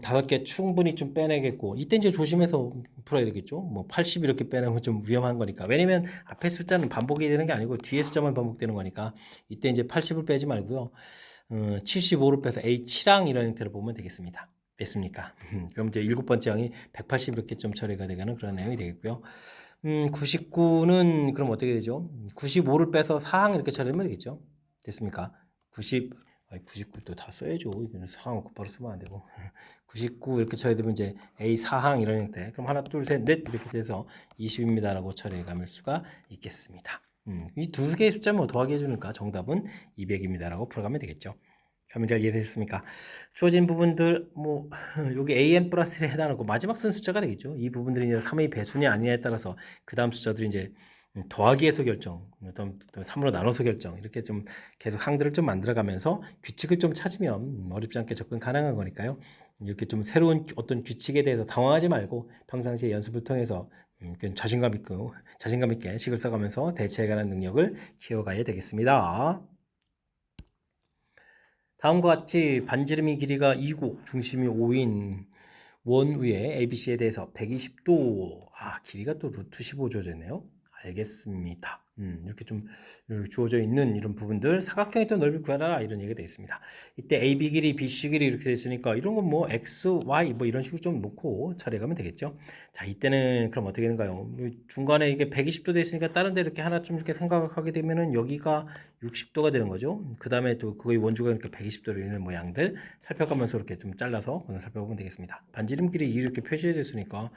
다섯 개 충분히 좀 빼내겠고 이때 이제 조심해서 풀어야 되겠죠. 뭐 80 이렇게 빼내면 좀 위험한 거니까. 왜냐면 앞에 숫자는 반복이 되는 게 아니고 뒤에 숫자만 반복되는 거니까 이때 이제 80을 빼지 말고요. 75를 빼서 A7항 이런 형태로 보면 되겠습니다. 됐습니까? 그럼 이제 일곱 번째 항이 180 이렇게 좀 처리가 되는 그런 내용이 되겠고요. 99는 그럼 어떻게 되죠? 95를 빼서 4항 이렇게 처리하면 되겠죠. 됐습니까? 99도 다 써야죠. 이거는 4항 곧바로 쓰면 안 되고. 99 이렇게 처리되면 이제 A4항 이런 형태. 그럼 하나, 둘, 셋, 넷 이렇게 돼서 20입니다라고 처리해 갈 수가 있겠습니다. 이 두 개의 숫자를 뭐 더하기 해주니까 정답은 200입니다라고 풀어가면 되겠죠. 그러면 잘 이해됐습니까? 주어진 부분들 뭐 여기 an 플러스에 해당하고 마지막 쓴 숫자가 되겠죠. 이 부분들이 이제 3의 배수냐 아니냐에 따라서 그 다음 숫자들이 이제 더하기에서 결정, 또 3으로 나눠서 결정 이렇게 좀 계속 항들을 좀 만들어가면서 규칙을 좀 찾으면 어렵지 않게 접근 가능한 거니까요. 이렇게 좀 새로운 어떤 규칙에 대해서 당황하지 말고 평상시에 연습을 통해서 자신감 있게 식을 써가면서 대처해가는 능력을 키워가야 되겠습니다. 다음과 같이 반지름이 길이가 2고 중심이 5인 원 위에 ABC에 대해서 120도 길이가 또 루트 15 주어져 있네요. 알겠습니다. 이렇게 좀 주어져 있는 이런 부분들 사각형의 또 넓이 구하라 이런 얘기가 되어 있습니다. 이때 AB 길이, BC 길이 이렇게 되어 있으니까 이런 건 뭐 X, Y 뭐 이런 식으로 좀 놓고 처리해가면 되겠죠. 자, 이때는 그럼 어떻게 되는가요? 중간에 이게 120도 되어 있으니까 다른 데 이렇게 하나 좀 이렇게 생각하게 되면은 여기가 60도가 되는 거죠. 그 다음에 또 그거의 원주가 이렇게 120도로 있는 모양들 살펴가면서 이렇게 좀 잘라서 살펴보면 되겠습니다. 반지름 길이 이렇게 표시되어 있으니까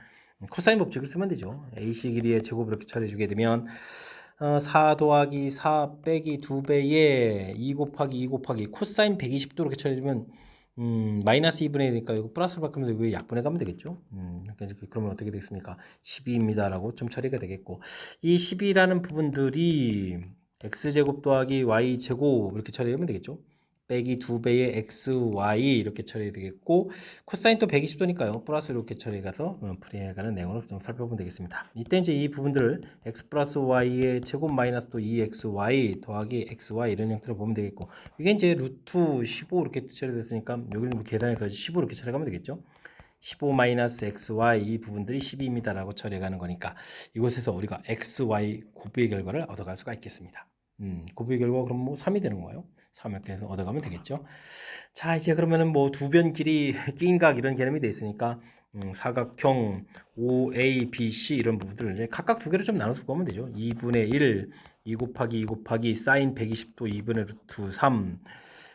코사인 법칙을 쓰면 되죠. AC 길이의 제곱을 이렇게 처리해주게 되면 4 더하기 4 빼기 2배에 2 곱하기 2 곱하기 코사인 120도 이렇게 처리해주면 마이너스 2분의 1이니까 이거 플러스를 바꾸면서 이거 약분해 가면 되겠죠. 그러면 어떻게 되겠습니까? 12입니다 라고 좀 처리가 되겠고 이 12라는 부분들이 x제곱 더하기 y제곱 이렇게 처리하면 되겠죠. 빼기 2배의 xy 이렇게 처리해야 되겠고 코사인 또 120도니까요. 플러스 이렇게 처리해가서 풀이해가는 내용으로 좀 살펴보면 되겠습니다. 이때 이제 이 부분들을 x 플러스 y의 제곱 마이너스 또 2xy 더하기 xy 이런 형태로 보면 되겠고 이게 이제 루트 15 이렇게 처리됐으니까 여기는 계산해서 15 이렇게 처리하면 되겠죠. 15 마이너스 xy 이 부분들이 12입니다 라고 처리해가는 거니까 이곳에서 우리가 xy 곱비의 결과를 얻어갈 수가 있겠습니다. 곱비의 결과가 그럼 뭐 3이 되는 거예요. 3 이렇게 해서 얻어가면 되겠죠. 자, 이제 그러면은 뭐 두 변 길이 끼인각 이런 개념이 돼 있으니까 사각형 OABC 이런 부분들을 이제 각각 두 개로 좀 나눠서 보면 되죠. 2분의 1, 2 곱하기 2 곱하기 사인 120도 2분의 루트 3,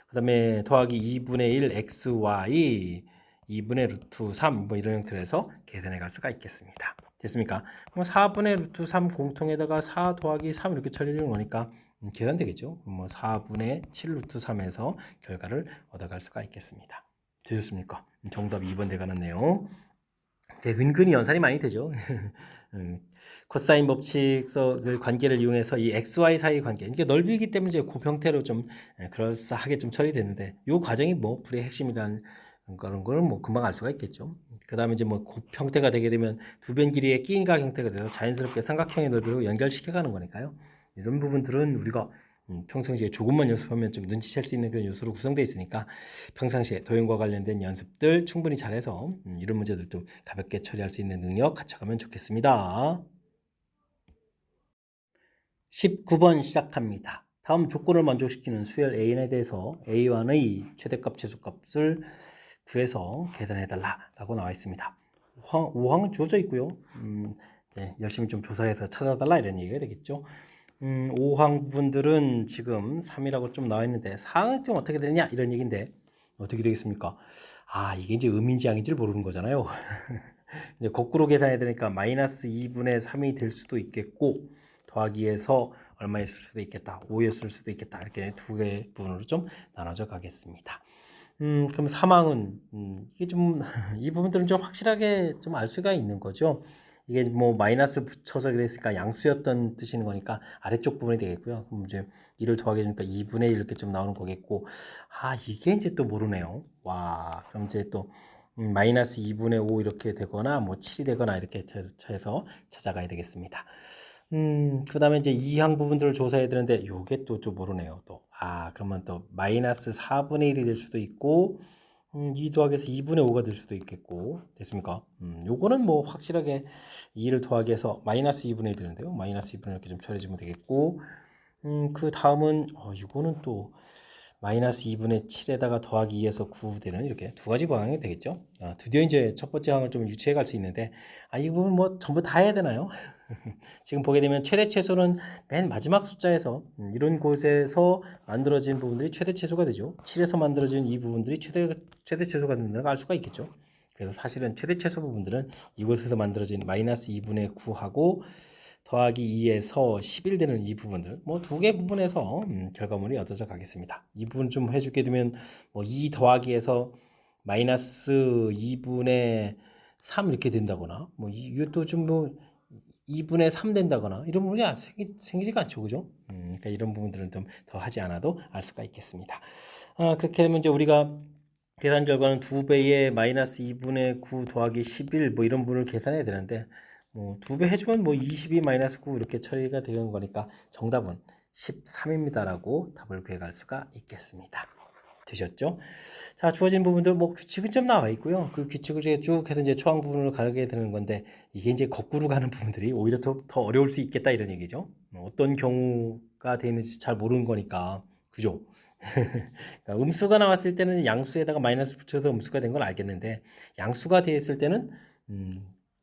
그 다음에 더하기 2분의 1 XY 2분의 루트 3 뭐 이런 형태로 해서 계산해 갈 수가 있겠습니다. 됐습니까? 그럼 4분의 루트 3 공통에다가 4 더하기 3 이렇게 처리되는 거니까 계산되겠죠? 뭐 4분의 7 루트 3에서 결과를 얻어갈 수가 있겠습니다. 되셨습니까? 정답 2번 돼가는 내용. 이제 은근히 연산이 많이 되죠. 코사인 법칙서 그 관계를 이용해서 이 xy 사이 관계, 이게 넓이기 때문에 이제 그 형태로 좀 그럴싸하게 좀 처리되는데 이 과정이 뭐 불의 핵심이라는 그런 걸 뭐 금방 알 수가 있겠죠. 그 다음에 이제 뭐 곱 형태가 되게 되면 두 변 길이의 끼인각 형태가 돼서 자연스럽게 삼각형의 넓이로 연결시켜가는 거니까요. 이런 부분들은 우리가 평상시에 조금만 연습하면 좀 눈치챌 수 있는 그런 요소로 구성되어 있으니까 평상시에 도형과 관련된 연습들 충분히 잘해서 이런 문제들도 가볍게 처리할 수 있는 능력 갖춰가면 좋겠습니다. 19번 시작합니다. 다음 조건을 만족시키는 수열 AN에 대해서 A1의 최대값, 최소값을 구해서 계산해달라고 나와 있습니다. 5항은 주어져 있고요. 네, 열심히 좀 조사해서 찾아달라 이런 얘기가 되겠죠. 5항 부분들은 지금 3이라고 좀 나와 있는데 4항은 좀 어떻게 되느냐 이런 얘기인데 어떻게 되겠습니까? 이게 이제 음인지 양인지를 모르는 거잖아요. 이제 거꾸로 계산해야 되니까 마이너스 2분의 3이 될 수도 있겠고 더하기에서 얼마였을 수도 있겠다. 5였을 수도 있겠다. 이렇게 두 개의 부분으로 좀 나눠져 가겠습니다. 그럼 3항은 이게 좀 이 부분들은 좀 확실하게 좀 알 수가 있는 거죠. 이게 뭐 마이너스 붙여서 그랬으니까 양수였던 뜻인 거니까 아래쪽 부분이 되겠고요. 그럼 이제 1을 더하게 되니까 2분의 1 이렇게 좀 나오는 거겠고 이게 이제 또 모르네요. 와, 그럼 이제 또 마이너스 2분의 5 이렇게 되거나 뭐 7이 되거나 이렇게 해서 찾아가야 되겠습니다. 그 다음에 이제 이항 부분들을 조사해야 되는데 요게 또 좀 모르네요. 또 그러면 또 마이너스 4분의 1이 될 수도 있고 2 더하기해서 2분의 5가 될 수도 있겠고 됐습니까? 요거는 뭐 확실하게 2를 더하기 해서 마이너스 2분의 1 되는데요. 마이너스 2분의 1 이렇게 좀 처리해주면 되겠고 그 다음은 이거는 또 마이너스 2분의 7에다가 더하기 2에서 9 되는 이렇게 두 가지 방향이 되겠죠. 드디어 이제 첫 번째 항을 좀 유추해 갈 수 있는데 이 부분 뭐 전부 다 해야 되나요? 지금 보게 되면 최대 최소는 맨 마지막 숫자에서 이런 곳에서 만들어진 부분들이 최대 최소가 되죠. 7에서 만들어진 이 부분들이 최대 최소가 된다는 걸 알 수가 있겠죠. 그래서 사실은 최대 최소 부분들은 이곳에서 만들어진 마이너스 2분의 9하고 더하기 2에서 11 되는 이 부분들 뭐 두 개 부분에서 결과물이 얻어져 가겠습니다. 이 부분 좀 해주게 되면 뭐 2 더하기에서 마이너스 2분의 3 이렇게 된다거나 뭐 이것도 좀 뭐 2분의 3 된다거나 이런 부분이 생기지가 않죠, 그죠? 그러니까 이런 부분들은 좀 더 하지 않아도 알 수가 있겠습니다. 그렇게 되면 이제 우리가 계산 결과는 2배의 마이너스 2분의 9 더하기 11 뭐 이런 부분을 계산해야 되는데 뭐 2배 해주면 뭐 22 마이너스 9 이렇게 처리가 되는 거니까 정답은 13입니다라고 답을 구해갈 수가 있겠습니다. 되셨죠? 자, 주어진 부분들 뭐 규칙은 좀 나와 있고요. 그 규칙을 이제 쭉 해서 이제 초항 부분으로 가게 되는 건데 이게 이제 거꾸로 가는 부분들이 오히려 더 어려울 수 있겠다 이런 얘기죠. 어떤 경우가 되는지 잘 모르는 거니까 그죠? 그러니까 음수가 나왔을 때는 양수에다가 마이너스 붙여서 음수가 된 걸 알겠는데 양수가 되어 있을 때는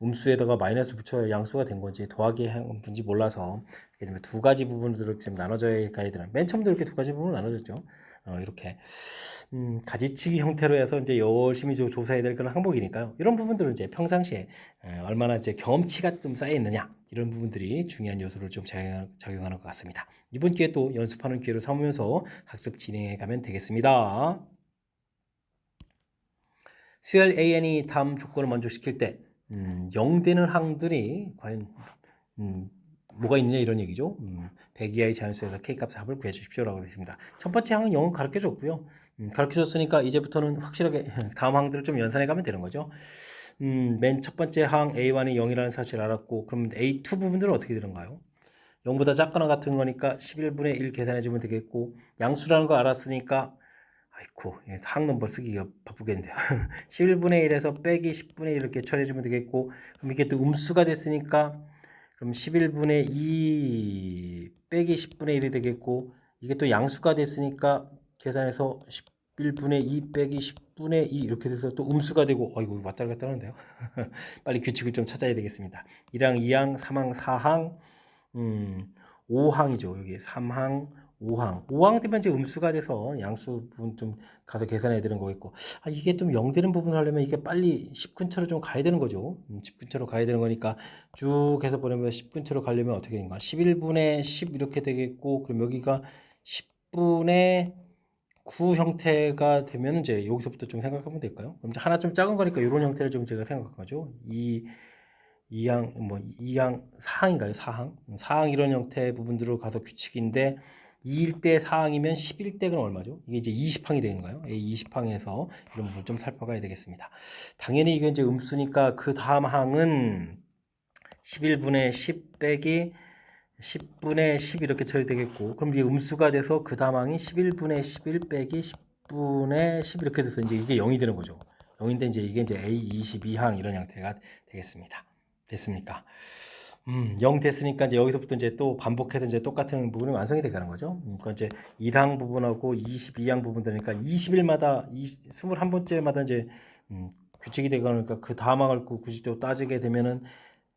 음수에다가 마이너스 붙여야 양수가 된 건지 더하기 한 건지 몰라서 이렇게 두 가지 부분들을 지금 나눠져야 가야 되는 맨 처음도 이렇게 두 가지 부분으로 나눠졌죠. 이렇게 가지치기 형태로 해서 이제 열심히 조사해야 될 그런 항목이니까요. 이런 부분들은 이제 평상시에 얼마나 이제 경험치가 좀 쌓여 있느냐 이런 부분들이 중요한 요소를 좀 작용하는 것 같습니다. 이번 기회 또 연습하는 기회로 삼으면서 학습 진행해 가면 되겠습니다. 수열 AN이 다음 조건을 만족시킬 때 0 되는 항들이 과연 뭐가 있느냐 이런 얘기죠. 100 이하의 자연수에서 K값의 합을 구해 주십시오라고 되어 있습니다. 첫 번째 항은 0을 가르쳐 줬고요. 가르쳐 줬으니까 이제부터는 확실하게 다음 항들을 좀 연산해 가면 되는 거죠. 맨 첫 번째 항 A1이 0이라는 사실을 알았고 그럼 A2 부분들은 어떻게 되는가요? 0보다 작거나 같은 거니까 11분의 1 계산해 주면 되겠고 양수라는 거 알았으니까 아이고 항 넘버 쓰기가 바쁘겠네요. 11분의 1에서 빼기 10분의 1 이렇게 처리해 주면 되겠고 그럼 이게 또 음수가 됐으니까 그럼 11분의 2 빼기 10분의 1이 되겠고 이게 또 양수가 됐으니까 계산해서 11분의 2 빼기 10분의 2 이렇게 돼서 또 음수가 되고 이거 왔다 갔다 하는데요. 빨리 규칙을 좀 찾아야 되겠습니다. 1항, 2항, 3항, 4항 5항이죠. 여기 3항, 5항. 5항 되면 이제 음수가 돼서 양수 부분 좀 가서 계산해야 되는 거겠고. 이게 좀 0 되는 부분을 하려면 이게 빨리 10 근처로 좀 가야 되는 거죠. 10 근처로 가야 되는 거니까 쭉 해서 보내면 10 근처로 가려면 어떻게 되는가? 11분의 10 이렇게 되겠고, 그럼 여기가 10분의 9 형태가 되면 이제 여기서부터 좀 생각하면 될까요? 그럼 이제 하나 좀 작은 거니까 이런 형태를 좀 제가 생각하죠. 2항, 뭐 2항, 4항인가요? 4항? 4항 이런 형태의 부분들로 가서 규칙인데 2일대 4항이면 11대 그럼 얼마죠? 이게 이제 20항이 되는가요? 20항에서 이런 부분 좀 살펴봐야 되겠습니다. 당연히 이게 이제 음수니까 그 다음 항은 11분의 10 빼기 10분의 10 이렇게 처리되겠고 그럼 이게 음수가 돼서 그 다음 항이 11분의 11 빼기 10분의 10 이렇게 돼서 이제 이게 0이 되는 거죠. 0인데 이제 이게 이제 A22항 이런 형태가 되겠습니다. 됐습니까? 0 됐으니까 이제 여기서부터 이제 또 반복해서 이제 똑같은 부분이 완성이 되가는 거죠. 그러니까 이제 1항 부분하고 22항 부분 되니까 20일마다 21번째마다 이제 규칙이 되니까 그 다음 항을 굳이 또 따지게 되면은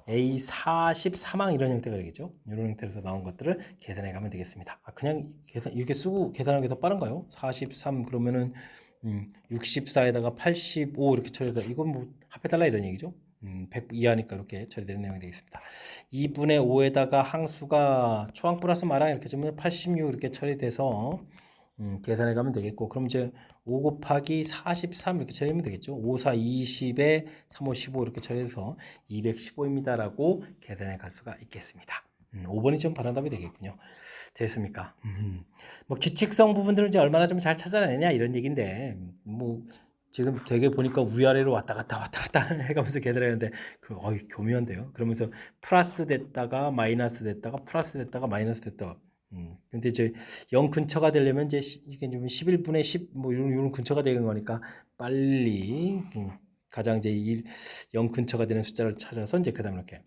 A43항 이런 형태가 되겠죠. 이런 형태에서 나온 것들을 계산해 가면 되겠습니다. 그냥 계산 이렇게 쓰고 계산하는 게 더 빠른가요? 43 그러면은 64에다가 85 이렇게 처리해서 이건 뭐 합해달라 이런 얘기죠. 100 이하니까 이렇게 처리되는 내용이 되겠습니다. 2분의 5에다가 항수가 초항 플러스 마랑 이렇게 주면 86 이렇게 처리돼서 계산해 가면 되겠고 그럼 이제 5 곱하기 43 이렇게 처리하면 되겠죠. 5, 4, 20에 3, 5, 15 이렇게 처리해서 215입니다 라고 계산해 갈 수가 있겠습니다. 5번이 좀 바란답이 되겠군요. 됐습니까? 뭐 규칙성 부분들은 이제 얼마나 좀 잘 찾아내냐 이런 얘기인데 뭐 지금 되게 보니까 위아래로 왔다 갔다 해가면서 계산하는데 교묘한데요. 그러면서 플러스 됐다가 마이너스 됐다가 플러스 됐다가 마이너스 됐다가 근데 이제 0 근처가 되려면 이제 이게 좀 11분의 10 뭐 이런 근처가 되는 거니까 빨리 가장 이제 0 근처가 되는 숫자를 찾아서 이제 그다음에 이렇게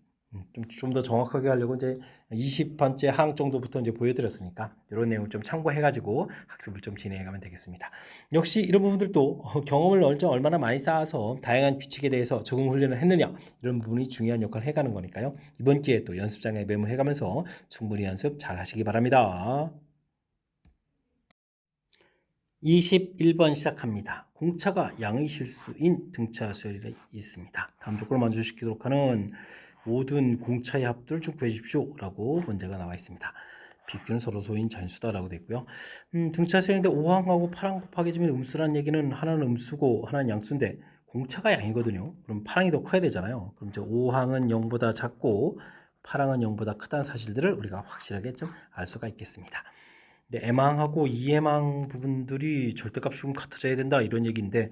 좀 더 정확하게 하려고 이제 20번째 항 정도부터 이제 보여드렸으니까 이런 내용을 좀 참고해가지고 학습을 좀 진행해가면 되겠습니다. 역시 이런 부분들도 경험을 얼마나 많이 쌓아서 다양한 규칙에 대해서 적응 훈련을 했느냐 이런 부분이 중요한 역할을 해가는 거니까요. 이번 기회에 또 연습장에 메모해가면서 충분히 연습 잘 하시기 바랍니다. 21번 시작합니다. 공차가 양의 실수인 등차 수열이 있습니다. 다음 조건을 만족시키도록 하는 모든 공차의 합들을 좀 구해주십시오 라고 문제가 나와 있습니다. BQ는 서로 소인 잔수다라고 되어 있고요. 등차 수열인데 5항하고 8항 곱하기 지면 음수라는 얘기는 하나는 음수고 하나는 양수인데 공차가 양이거든요. 그럼 8항이 더 커야 되잖아요. 그럼 이제 5항은 0보다 작고 8항은 0보다 크다는 사실들을 우리가 확실하게 좀 알 수가 있겠습니다. 근데 M항하고 E항 부분들이 절대값이 좀 같아져야 된다 이런 얘기인데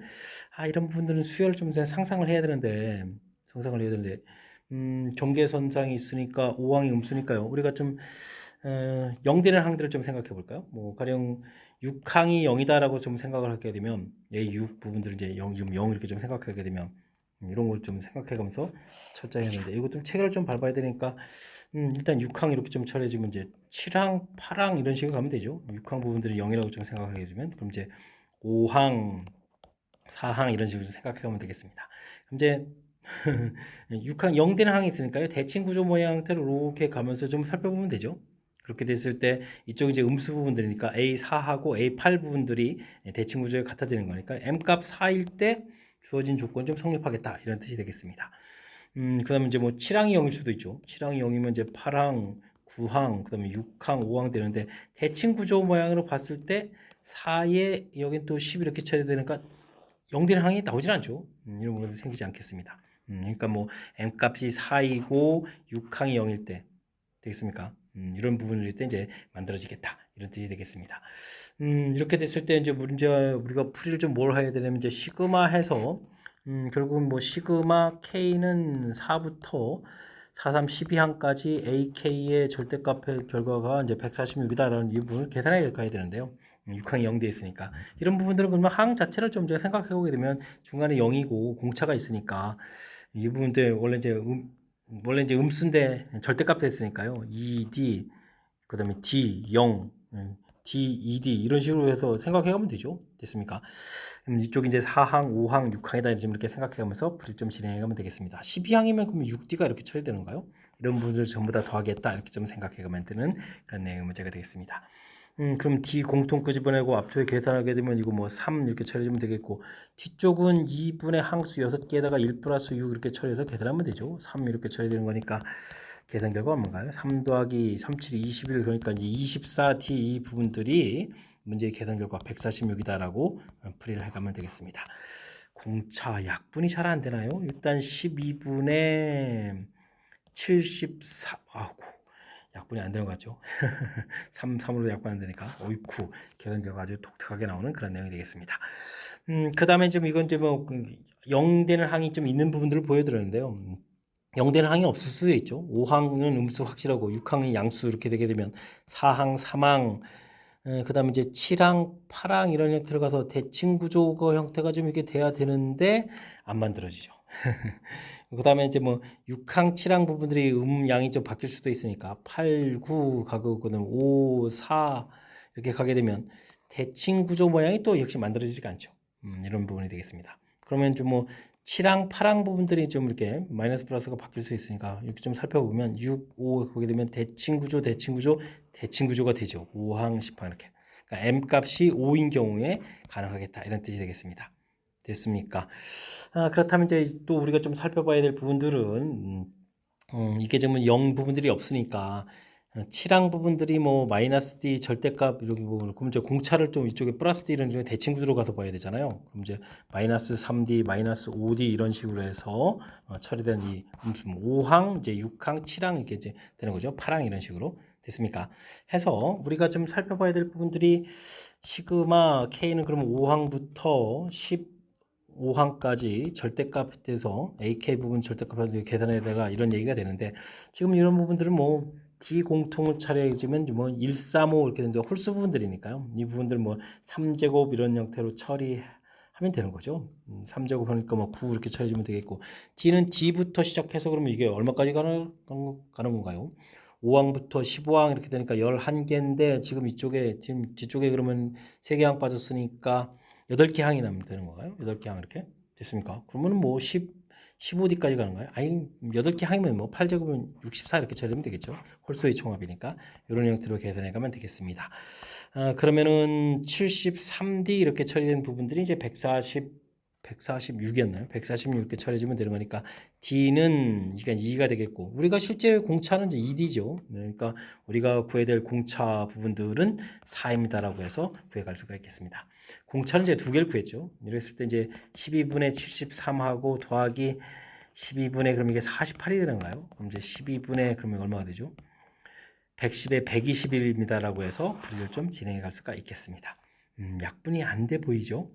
이런 부분들은 수열 좀 상상을 해야 되는데 경계선상이 있으니까 5항이 음수니까요. 우리가 좀 0되는 항들을 좀 생각해 볼까요? 뭐 가령 6항이 0이다라고 좀 생각을 하게 되면 A6 부분들을 이제 0 이렇게 좀 생각하게 되면 이런 걸 좀 생각해 가면서 철저했는데 이거 좀 체계를 좀 밟아야 되니까 일단 6항 이렇게 좀 처리해주면 이제 7항, 8항 이런 식으로 가면 되죠. 6항 부분들이 0이라고 좀 생각하게 되면 그럼 이제 5항, 4항 이런 식으로 생각해 보면 되겠습니다. 그럼 이제 6항 0되는 항이 있으니까요. 대칭 구조 모양 형태로 이렇게 가면서 좀 살펴보면 되죠. 그렇게 됐을 때 이쪽 이제 음수 부분들이니까 A4하고 A8 부분들이 대칭 구조에 같아지는 거니까 M값 4일 때 주어진 조건 좀 성립하겠다 이런 뜻이 되겠습니다. 그 다음에 이제 뭐 7항이 0일 수도 있죠. 7항이 0이면 이제 8항, 9항, 그 다음에 6항, 5항 되는데 대칭 구조 모양으로 봤을 때 4에 여긴 또 10 이렇게 쳐야 되니까 0되는 항이 나오진 않죠. 이런 부분이 생기지 않겠습니다. 그러니까 뭐 M값이 4이고 6항이 0일 때 되겠습니까? 이런 부분일 때 이제 만들어지겠다 이런 뜻이 되겠습니다. 이렇게 됐을 때 이제 우리가 풀이를 좀 뭘 해야 되냐면 이제 시그마 해서 결국은 뭐 시그마 K는 4부터 4, 3, 12항까지 AK의 절대값의 결과가 이제 146이다라는 이 부분을 계산해 가야 되는데요. 6항이 0돼 있으니까 이런 부분들은 그러면 항 자체를 좀 생각해 보게 되면 중간에 0이고 공차가 있으니까 이 부분들 원래 이제 음수인데 절대값 됐으니까요. 2D 그다음에 D 0 D, 2D 이런 식으로 해서 생각해 가면 되죠. 됐습니까? 이쪽 이제 4항, 5항, 6항이다 이렇게 생각해 가면서 풀이 좀 진행해 가면 되겠습니다. 12항이면 그러면 6D가 이렇게 쳐야 되는 거요? 이런 부분들을 전부 다 더하겠다 이렇게 좀 생각해 가면 되는 그런 내용의 문제가 되겠습니다. 그럼 D 공통 끄집어내고 앞쪽에 계산하게 되면 이거 뭐 3 이렇게 처리해주면 되겠고 뒤쪽은 2분의 항수 6개에다가 1 플러스 6 이렇게 처리해서 계산하면 되죠. 3 이렇게 처리되는 거니까 계산 결과가 뭔가요? 3 더하기 3, 7, 21 그러니까 이제 24D 이 부분들이 문제의 계산 결과 146이다라고 풀이를 해가면 되겠습니다. 공차 약분이 잘 안 되나요? 일단 12분의 74 약분이 안 되는 것 같죠? 3으로 약분 안 되니까 어이쿠 계산 결과 아주 독특하게 나오는 그런 내용이 되겠습니다. 그 다음에 좀 이건 이제 뭐 0되는 항이 좀 있는 부분들을 보여드렸는데요. 0되는 항이 없을 수도 있죠. 5항은 음수 확실하고 6항이 양수 이렇게 되게 되면 4항, 3항 그 다음에 이제 7항, 8항 이런 형태로 가서 대칭 구조가 형태가 좀 이렇게 돼야 되는데 안 만들어지죠. 그 다음에 이제 뭐 6항, 7항 부분들이 양이 좀 바뀔 수도 있으니까 8, 9 가고 그다음 5, 4 이렇게 가게 되면 대칭 구조 모양이 또 역시 만들어지지가 않죠. 이런 부분이 되겠습니다. 그러면 좀 뭐 7항, 8항 부분들이 좀 이렇게 마이너스 플러스가 바뀔 수 있으니까 이렇게 좀 살펴보면 6, 5 거기 되면 대칭 구조가 되죠. 5항, 10항 이렇게. 그러니까 M 값이 5인 경우에 가능하겠다 이런 뜻이 되겠습니다. 됐습니까? 그렇다면 이제 또 우리가 좀 살펴봐야 될 부분들은 이게 지금 0 부분들이 없으니까 7항 부분들이 뭐 마이너스 D 절대값 이렇게 보면 그럼 이제 공차를 좀 이쪽에 플러스 D 이런 대칭 구조로 가서 봐야 되잖아요. 그럼 이제 마이너스 3D, 마이너스 5D 이런 식으로 해서 처리된 이 5항, 이제 6항, 7항 이렇게 이제 되는 거죠. 8항 이런 식으로 됐습니까? 해서 우리가 좀 살펴봐야 될 부분들이 시그마 K는 그러면 5항부터 5항까지 절대값에서 AK 부분 절대값을 계산해다가 이런 얘기가 되는데 지금 이런 부분들은 뭐 D 공통을 차려지면 뭐 135 이렇게 되는데 홀수 부분들이니까요. 이 부분들 뭐 3제곱 이런 형태로 처리하면 되는 거죠. 3제곱 하니까 뭐 9 이렇게 처리해주면 되겠고 D는 D부터 시작해서 그러면 이게 얼마까지 가는 건가요? 5항부터 15항 이렇게 되니까 11개인데 지금 이쪽에 뒤쪽에 그러면 3개 항 빠졌으니까 8개 항이 나면 되는 건가요? 8개 항 이렇게 됐습니까? 그러면 뭐 15D까지 가는 거예요? 아니 8개 항이면 뭐 8제곱은 64 이렇게 처리하면 되겠죠. 홀수의 총합이니까 이런 형태로 계산해 가면 되겠습니다. 그러면은 73D 이렇게 처리된 부분들이 이제 146이었나요? 146 이렇게 처리해주면 되는 거니까 D는 이게 2가 되겠고 우리가 실제 공차는 이제 2D죠. 그러니까 우리가 구해야 될 공차 부분들은 4입니다라고 해서 구해갈 수가 있겠습니다. 공차는 이제 2개를 구했죠. 이랬을 때 이제 12분의 73하고 더하기 12분의 그럼 이게 48이 되는가요? 그럼 이제 12분의 그러면 얼마가 되죠? 110에 121입니다라고 해서 분리를 좀 진행해 갈 수가 있겠습니다. 약분이 안 돼 보이죠?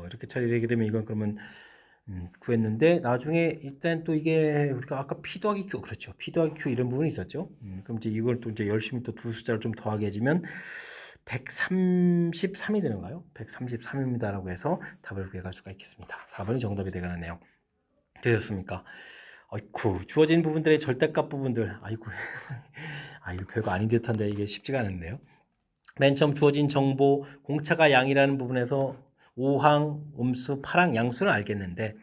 이렇게 처리되게 되면 이건 그러면 구했는데 나중에 일단 또 이게 우리가 아까 P 더하기 Q 그렇죠. P 더하기 Q 이런 부분이 있었죠. 그럼 이제 이걸 또 이제 열심히 또 두 숫자를 좀 더하게 해주면 133이 되는가요? 133입니다라고 해서 답을 구해갈 수가 있겠습니다. 4번이 정답이 되가는 내용 되셨습니까? 아이쿠 주어진 부분들의 절대값 부분들 아이고 이거 별거 아닌 듯한데 이게 쉽지가 않은데요. 맨 처음 주어진 정보 공차가 양이라는 부분에서 5항, 음수, 8항 양수는 알겠는데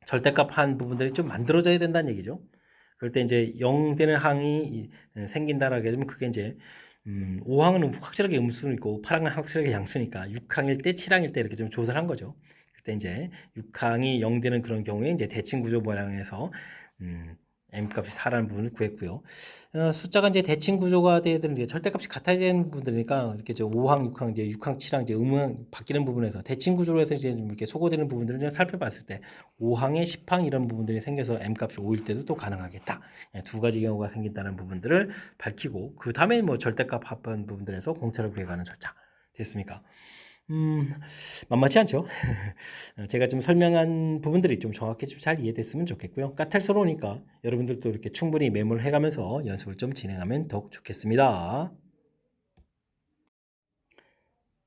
절대값 한 부분들이 좀 만들어져야 된다는 얘기죠. 그럴 때 이제 0 되는 항이 생긴다라고 하면 그게 이제 5항은 확실하게 음수는 있고 8항은 확실하게 양수니까 6항일 때 7항일 때 이렇게 좀 조사를 한 거죠. 그때 이제 6항이 0 되는 그런 경우에 이제 대칭 구조 모양에서 m값이 4라는 부분을 구했고요. 숫자가 이제 대칭 구조가 돼야 되는데 절대값이 같아야 되는 부분들이니까 이렇게 5항, 6항, 이제 6항, 7항 이제 음항 바뀌는 부분에서 대칭 구조로 해서 이제 좀 이렇게 소거되는 부분들을 좀 살펴봤을 때 5항에 10항 이런 부분들이 생겨서 m값이 5일 때도 또 가능하겠다. 두 가지 경우가 생긴다는 부분들을 밝히고 그 다음에 뭐 절대값 합한 부분들에서 공차를 구해가는 절차 됐습니까? 만만치 않죠. 제가 좀 설명한 부분들이 좀 정확히 좀 잘 이해됐으면 좋겠고요. 까탈스러우니까 여러분들도 이렇게 충분히 메모를 해가면서 연습을 좀 진행하면 더욱 좋겠습니다.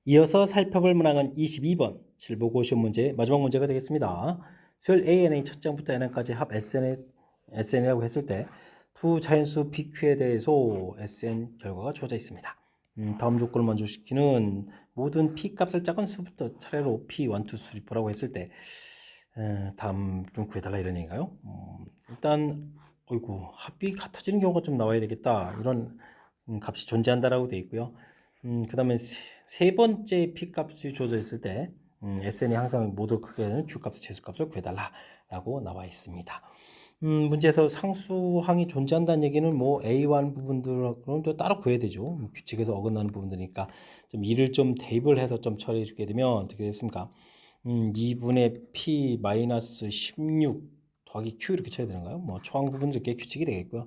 이어서 살펴볼 문항은 22번 실보고시험 문제 마지막 문제가 되겠습니다. 수열 ANA 첫 장부터 NN까지 합 SN이라고 했을 때 두 자연수 BQ에 대해서 SN 결과가 주어져 있습니다. 다음 조건을 만족시키는 모든 P 값을 작은 수부터 차례로 P1, 2, 3, 4라고 했을 때 다음 좀 구해달라 이런 얘기인가요? 일단 어이구 합이 같아지는 경우가 좀 나와야 되겠다 이런 값이 존재한다라고 되어 있고요. 그 다음에 세 번째 P 값이 주어져 있을 때 SN이 항상 모두 크게 되는 Q 값, 재수 값을 구해달라라고 나와 있습니다. 문제에서 상수항이 존재한다는 얘기는 뭐 A1 부분들은 또 따로 구해야 되죠. 규칙에서 어긋나는 부분들이니까 좀 이를 좀 대입을 해서 좀 처리해 주게 되면 어떻게 됐습니까? 2분의 P 마이너스 16 더하기 Q 이렇게 쳐야 되는가요? 뭐 초항 부분은 이렇게 규칙이 되겠고요.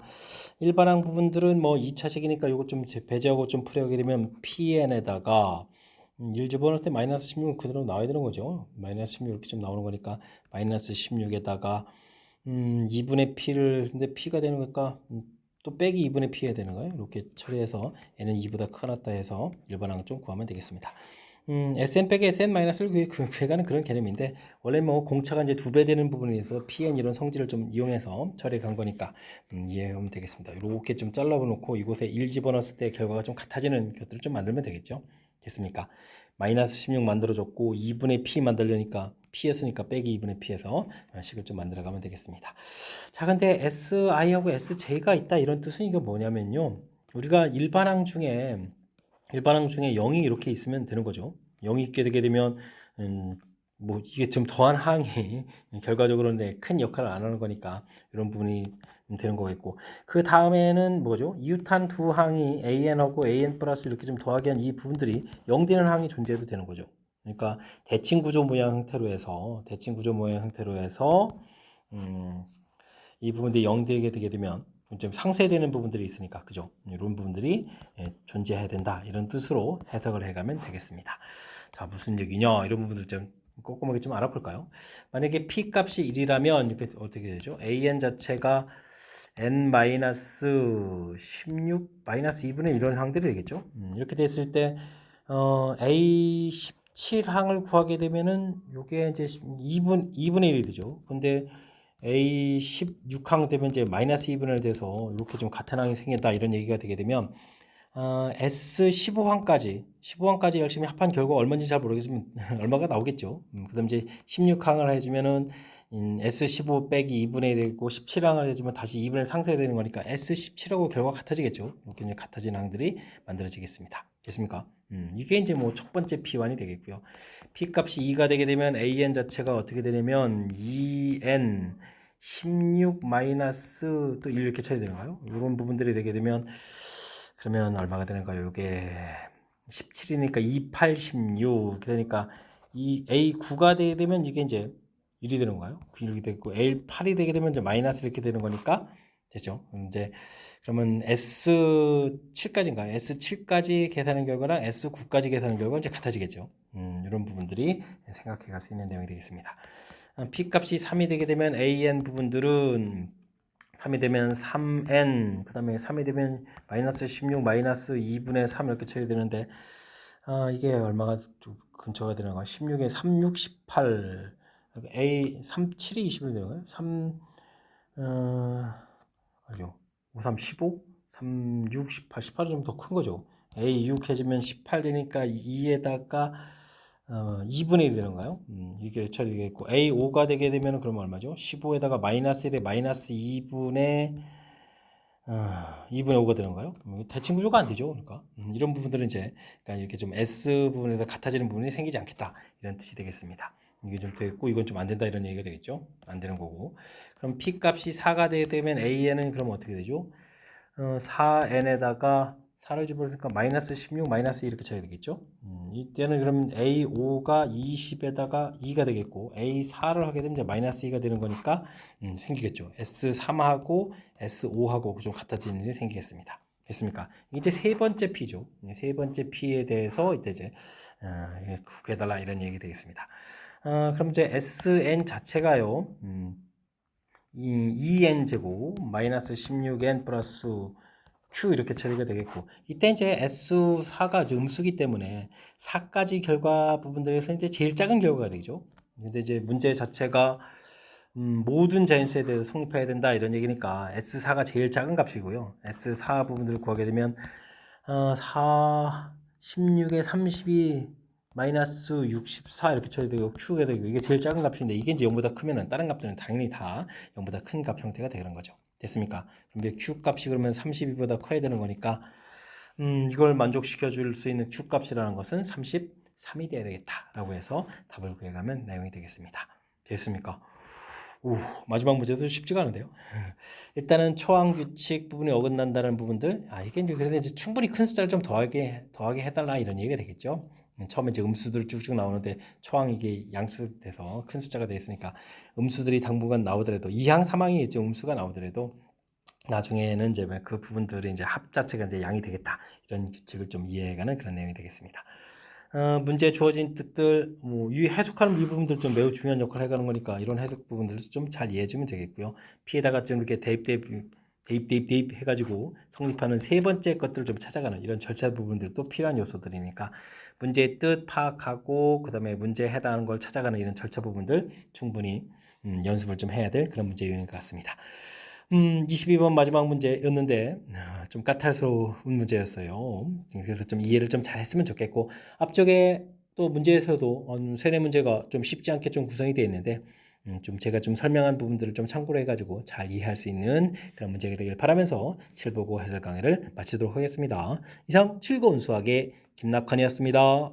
일반항 부분들은 뭐 2차식이니까 이걸 좀 배제하고 좀 풀이하게 되면 PN에다가 1 집어넣을 때 마이너스 16은 그대로 나와야 되는 거죠. 마이너스 16 이렇게 좀 나오는 거니까 마이너스 16에다가 2분의 P를 근데 P가 되는 거니까 또 빼기 2분의 P 해야 되는 거예요. 이렇게 처리해서 N은 2보다 크다 해서 일반항을 좀 구하면 되겠습니다. SN 빼기 SN 마이너스를 구해가는 그런 개념인데 원래 뭐 공차가 이제 2배 되는 부분에 있어서 PN 이런 성질을 좀 이용해서 처리해 간 거니까 이해하면 되겠습니다. 이렇게 좀 잘라 놓고 이곳에 1 집어넣었을 때 결과가 좀 같아지는 것들을 좀 만들면 되겠죠. 됐습니까? 마이너스 16 만들어줬고 2분의 P 만들려니까 P였으니까 빼기 2분의 P에서 식을 좀 만들어 가면 되겠습니다. 자, 근데 SI하고 SJ가 있다 이런 뜻은 이거 뭐냐면요. 우리가 일반항 중에 0이 이렇게 있으면 되는 거죠. 0이 있게 되게 되면 뭐 이게 좀 더한 항이 결과적으로 큰 역할을 안 하는 거니까 이런 부분이 되는 거겠고 그 다음에는 뭐죠? 이웃한 두 항이 AN하고 AN 플러스 이렇게 좀 더하기 한 이 부분들이 0 되는 항이 존재해도 되는 거죠. 그러니까 대칭 구조 모양 형태로 해서 이 부분들이 0 되게 되면 좀 상쇄되는 부분들이 있으니까 그죠? 이런 부분들이 존재해야 된다 이런 뜻으로 해석을 해가면 되겠습니다. 자 무슨 얘기냐 이런 부분들 좀 꼼꼼하게 좀 알아볼까요? 만약에 p 값이 1이라면 이렇게 어떻게 되죠? an 자체가 n-16 마이너스 2분의 1 이런 항들이 되겠죠. 이렇게 됐을 때 a 17항을 구하게 되면은 요게 이제 2분의 1이 되죠. 근데 a 16항 되면 이제 마이너스 2분의 1 돼서 이렇게 좀 같은 항이 생긴다 이런 얘기가 되게 되면 S15항까지 열심히 합한 결과 얼마인지 잘 모르겠지만 얼마가 나오겠죠. 그다음 이제 16항을 해주면은 S15 빼기 2분의 1이고 17항을 해주면 다시 2분의 1 상쇄되는 거니까 S17하고 결과가 같아지겠죠. 이렇게 이제 같아진 항들이 만들어지겠습니다. 됐습니까? 이게 이제 뭐 첫 번째 P1이 되겠고요. P 값이 2가 되게 되면 AN 자체가 어떻게 되냐면 2N 16 마이너스 또 1 이렇게 쳐야 되나요? 이런 부분들이 되게 되면 그러면 얼마가 되는가요? 이게 17이니까 2, 8, 16 그러니까 이 A9가 되게 되면 이게 이제 1이 되는 건가요? 1이 되고 A8이 되게 되면 이제 마이너스 이렇게 되는 거니까 되죠. 이제 그러면 S7까지인가요? S7까지 계산한 결과랑 S9까지 계산한 결과가 이제 같아지겠죠. 이런 부분들이 생각해 갈 수 있는 내용이 되겠습니다. P 값이 3이 되게 되면 AN 부분들은 3이 되면 3n 그 다음에 3이 되면 마이너스 16 마이너스 2분의 3 이렇게 처리되는데 이게 얼마가 좀 근처가 되는가 16에 36 18 A 37이 21 되는가요? 3 아니요 5 3 15 36 18 18은 좀 더 큰 거죠. A 6 해주면 18 되니까 2에다가 2분의 1이 되는가요? 이게 처리되겠고 A5가 되게 되면 그러면 얼마죠? 15에다가 마이너스 1에 마이너스 2분의 5가 되는가요? 대칭 구조가 안 되죠. 그러니까 이런 부분들은 이제 그러니까 이렇게 좀 S 부분에서 같아지는 부분이 생기지 않겠다 이런 뜻이 되겠습니다. 이게 좀 되겠고 이건 좀 안 된다 이런 얘기가 되겠죠. 안 되는 거고. 그럼 P 값이 4가 되면 AN은 그럼 어떻게 되죠? 4n에다가 4를 집어넣으니까 마이너스 16 마이너스 2 이렇게 쳐야 되겠죠. 이때는 그러면 A5가 20에다가 2가 되겠고 A4를 하게 되면 이제 마이너스 2가 되는 거니까 생기겠죠. S3하고 S5하고 좀 같아지는 일이 생기겠습니다. 됐습니까? 이제 세 번째 P죠. 세 번째 P에 대해서 이때 이제 구해달라 이런 얘기 되겠습니다. 그럼 이제 SN 자체가요. 2n 제곱 마이너스 16n 플러스 q 이렇게 처리가 되겠고 이때 이제 S4가 음수기 때문에 4까지 결과 부분들에서 이제 제일 작은 결과가 되죠. 근데 이제 문제 자체가 모든 자연수에 대해서 성립해야 된다 이런 얘기니까 S4가 제일 작은 값이고요. S4 부분들을 구하게 되면 4 16에 32 마이너스 64 이렇게 처리되고 Q가 되고 이게 제일 작은 값인데 이게 이제 0보다 크면은 다른 값들은 당연히 다 0보다 큰 값 형태가 되는 거죠. 됐습니까? 그럼 Q 값이 그러면 32보다 커야 되는 거니까 이걸 만족시켜 줄 수 있는 Q 값이라는 것은 33이 돼야 되겠다라고 해서 답을 구해가면 내용이 되겠습니다. 됐습니까? 오, 마지막 문제도 쉽지가 않은데요. 일단은 초항 규칙 부분이 어긋난다는 부분들, 이게 이제 그래서 이제 충분히 큰 숫자를 좀 더하게 해달라 이런 얘기가 되겠죠. 처음에 이제 음수들 쭉쭉 나오는데 초항 이게 양수돼서 큰 숫자가 돼 있으니까 음수들이 당분간 나오더라도 2항, 3항이 이제 음수가 나오더라도 나중에는 이제 그 부분들이 이제 합 자체가 이제 양이 되겠다 이런 규칙을 좀 이해해가는 그런 내용이 되겠습니다. 문제에 주어진 뜻들, 이 해석하는 이 부분들 좀 매우 중요한 역할을 해가는 거니까 이런 해석 부분들을 좀 잘 이해해주면 되겠고요. P에다가 좀 이렇게 대입 해가지고 성립하는 세 번째 것들을 좀 찾아가는 이런 절차 부분들도 필요한 요소들이니까 문제의 뜻 파악하고 그 다음에 문제에 해당하는 걸 찾아가는 이런 절차 부분들 충분히 연습을 좀 해야 될 그런 문제 유형인 것 같습니다. 22번 마지막 문제였는데 좀 까탈스러운 문제였어요. 그래서 좀 이해를 좀 잘했으면 좋겠고 앞쪽에 또 문제에서도 세네 문제가 좀 쉽지 않게 좀 구성이 되어 있는데 좀 제가 좀 설명한 부분들을 좀 참고로 해가지고 잘 이해할 수 있는 그런 문제가 되길 바라면서 7보고 해설 강의를 마치도록 하겠습니다. 이상 즐거운 수학의 김낙환이었습니다.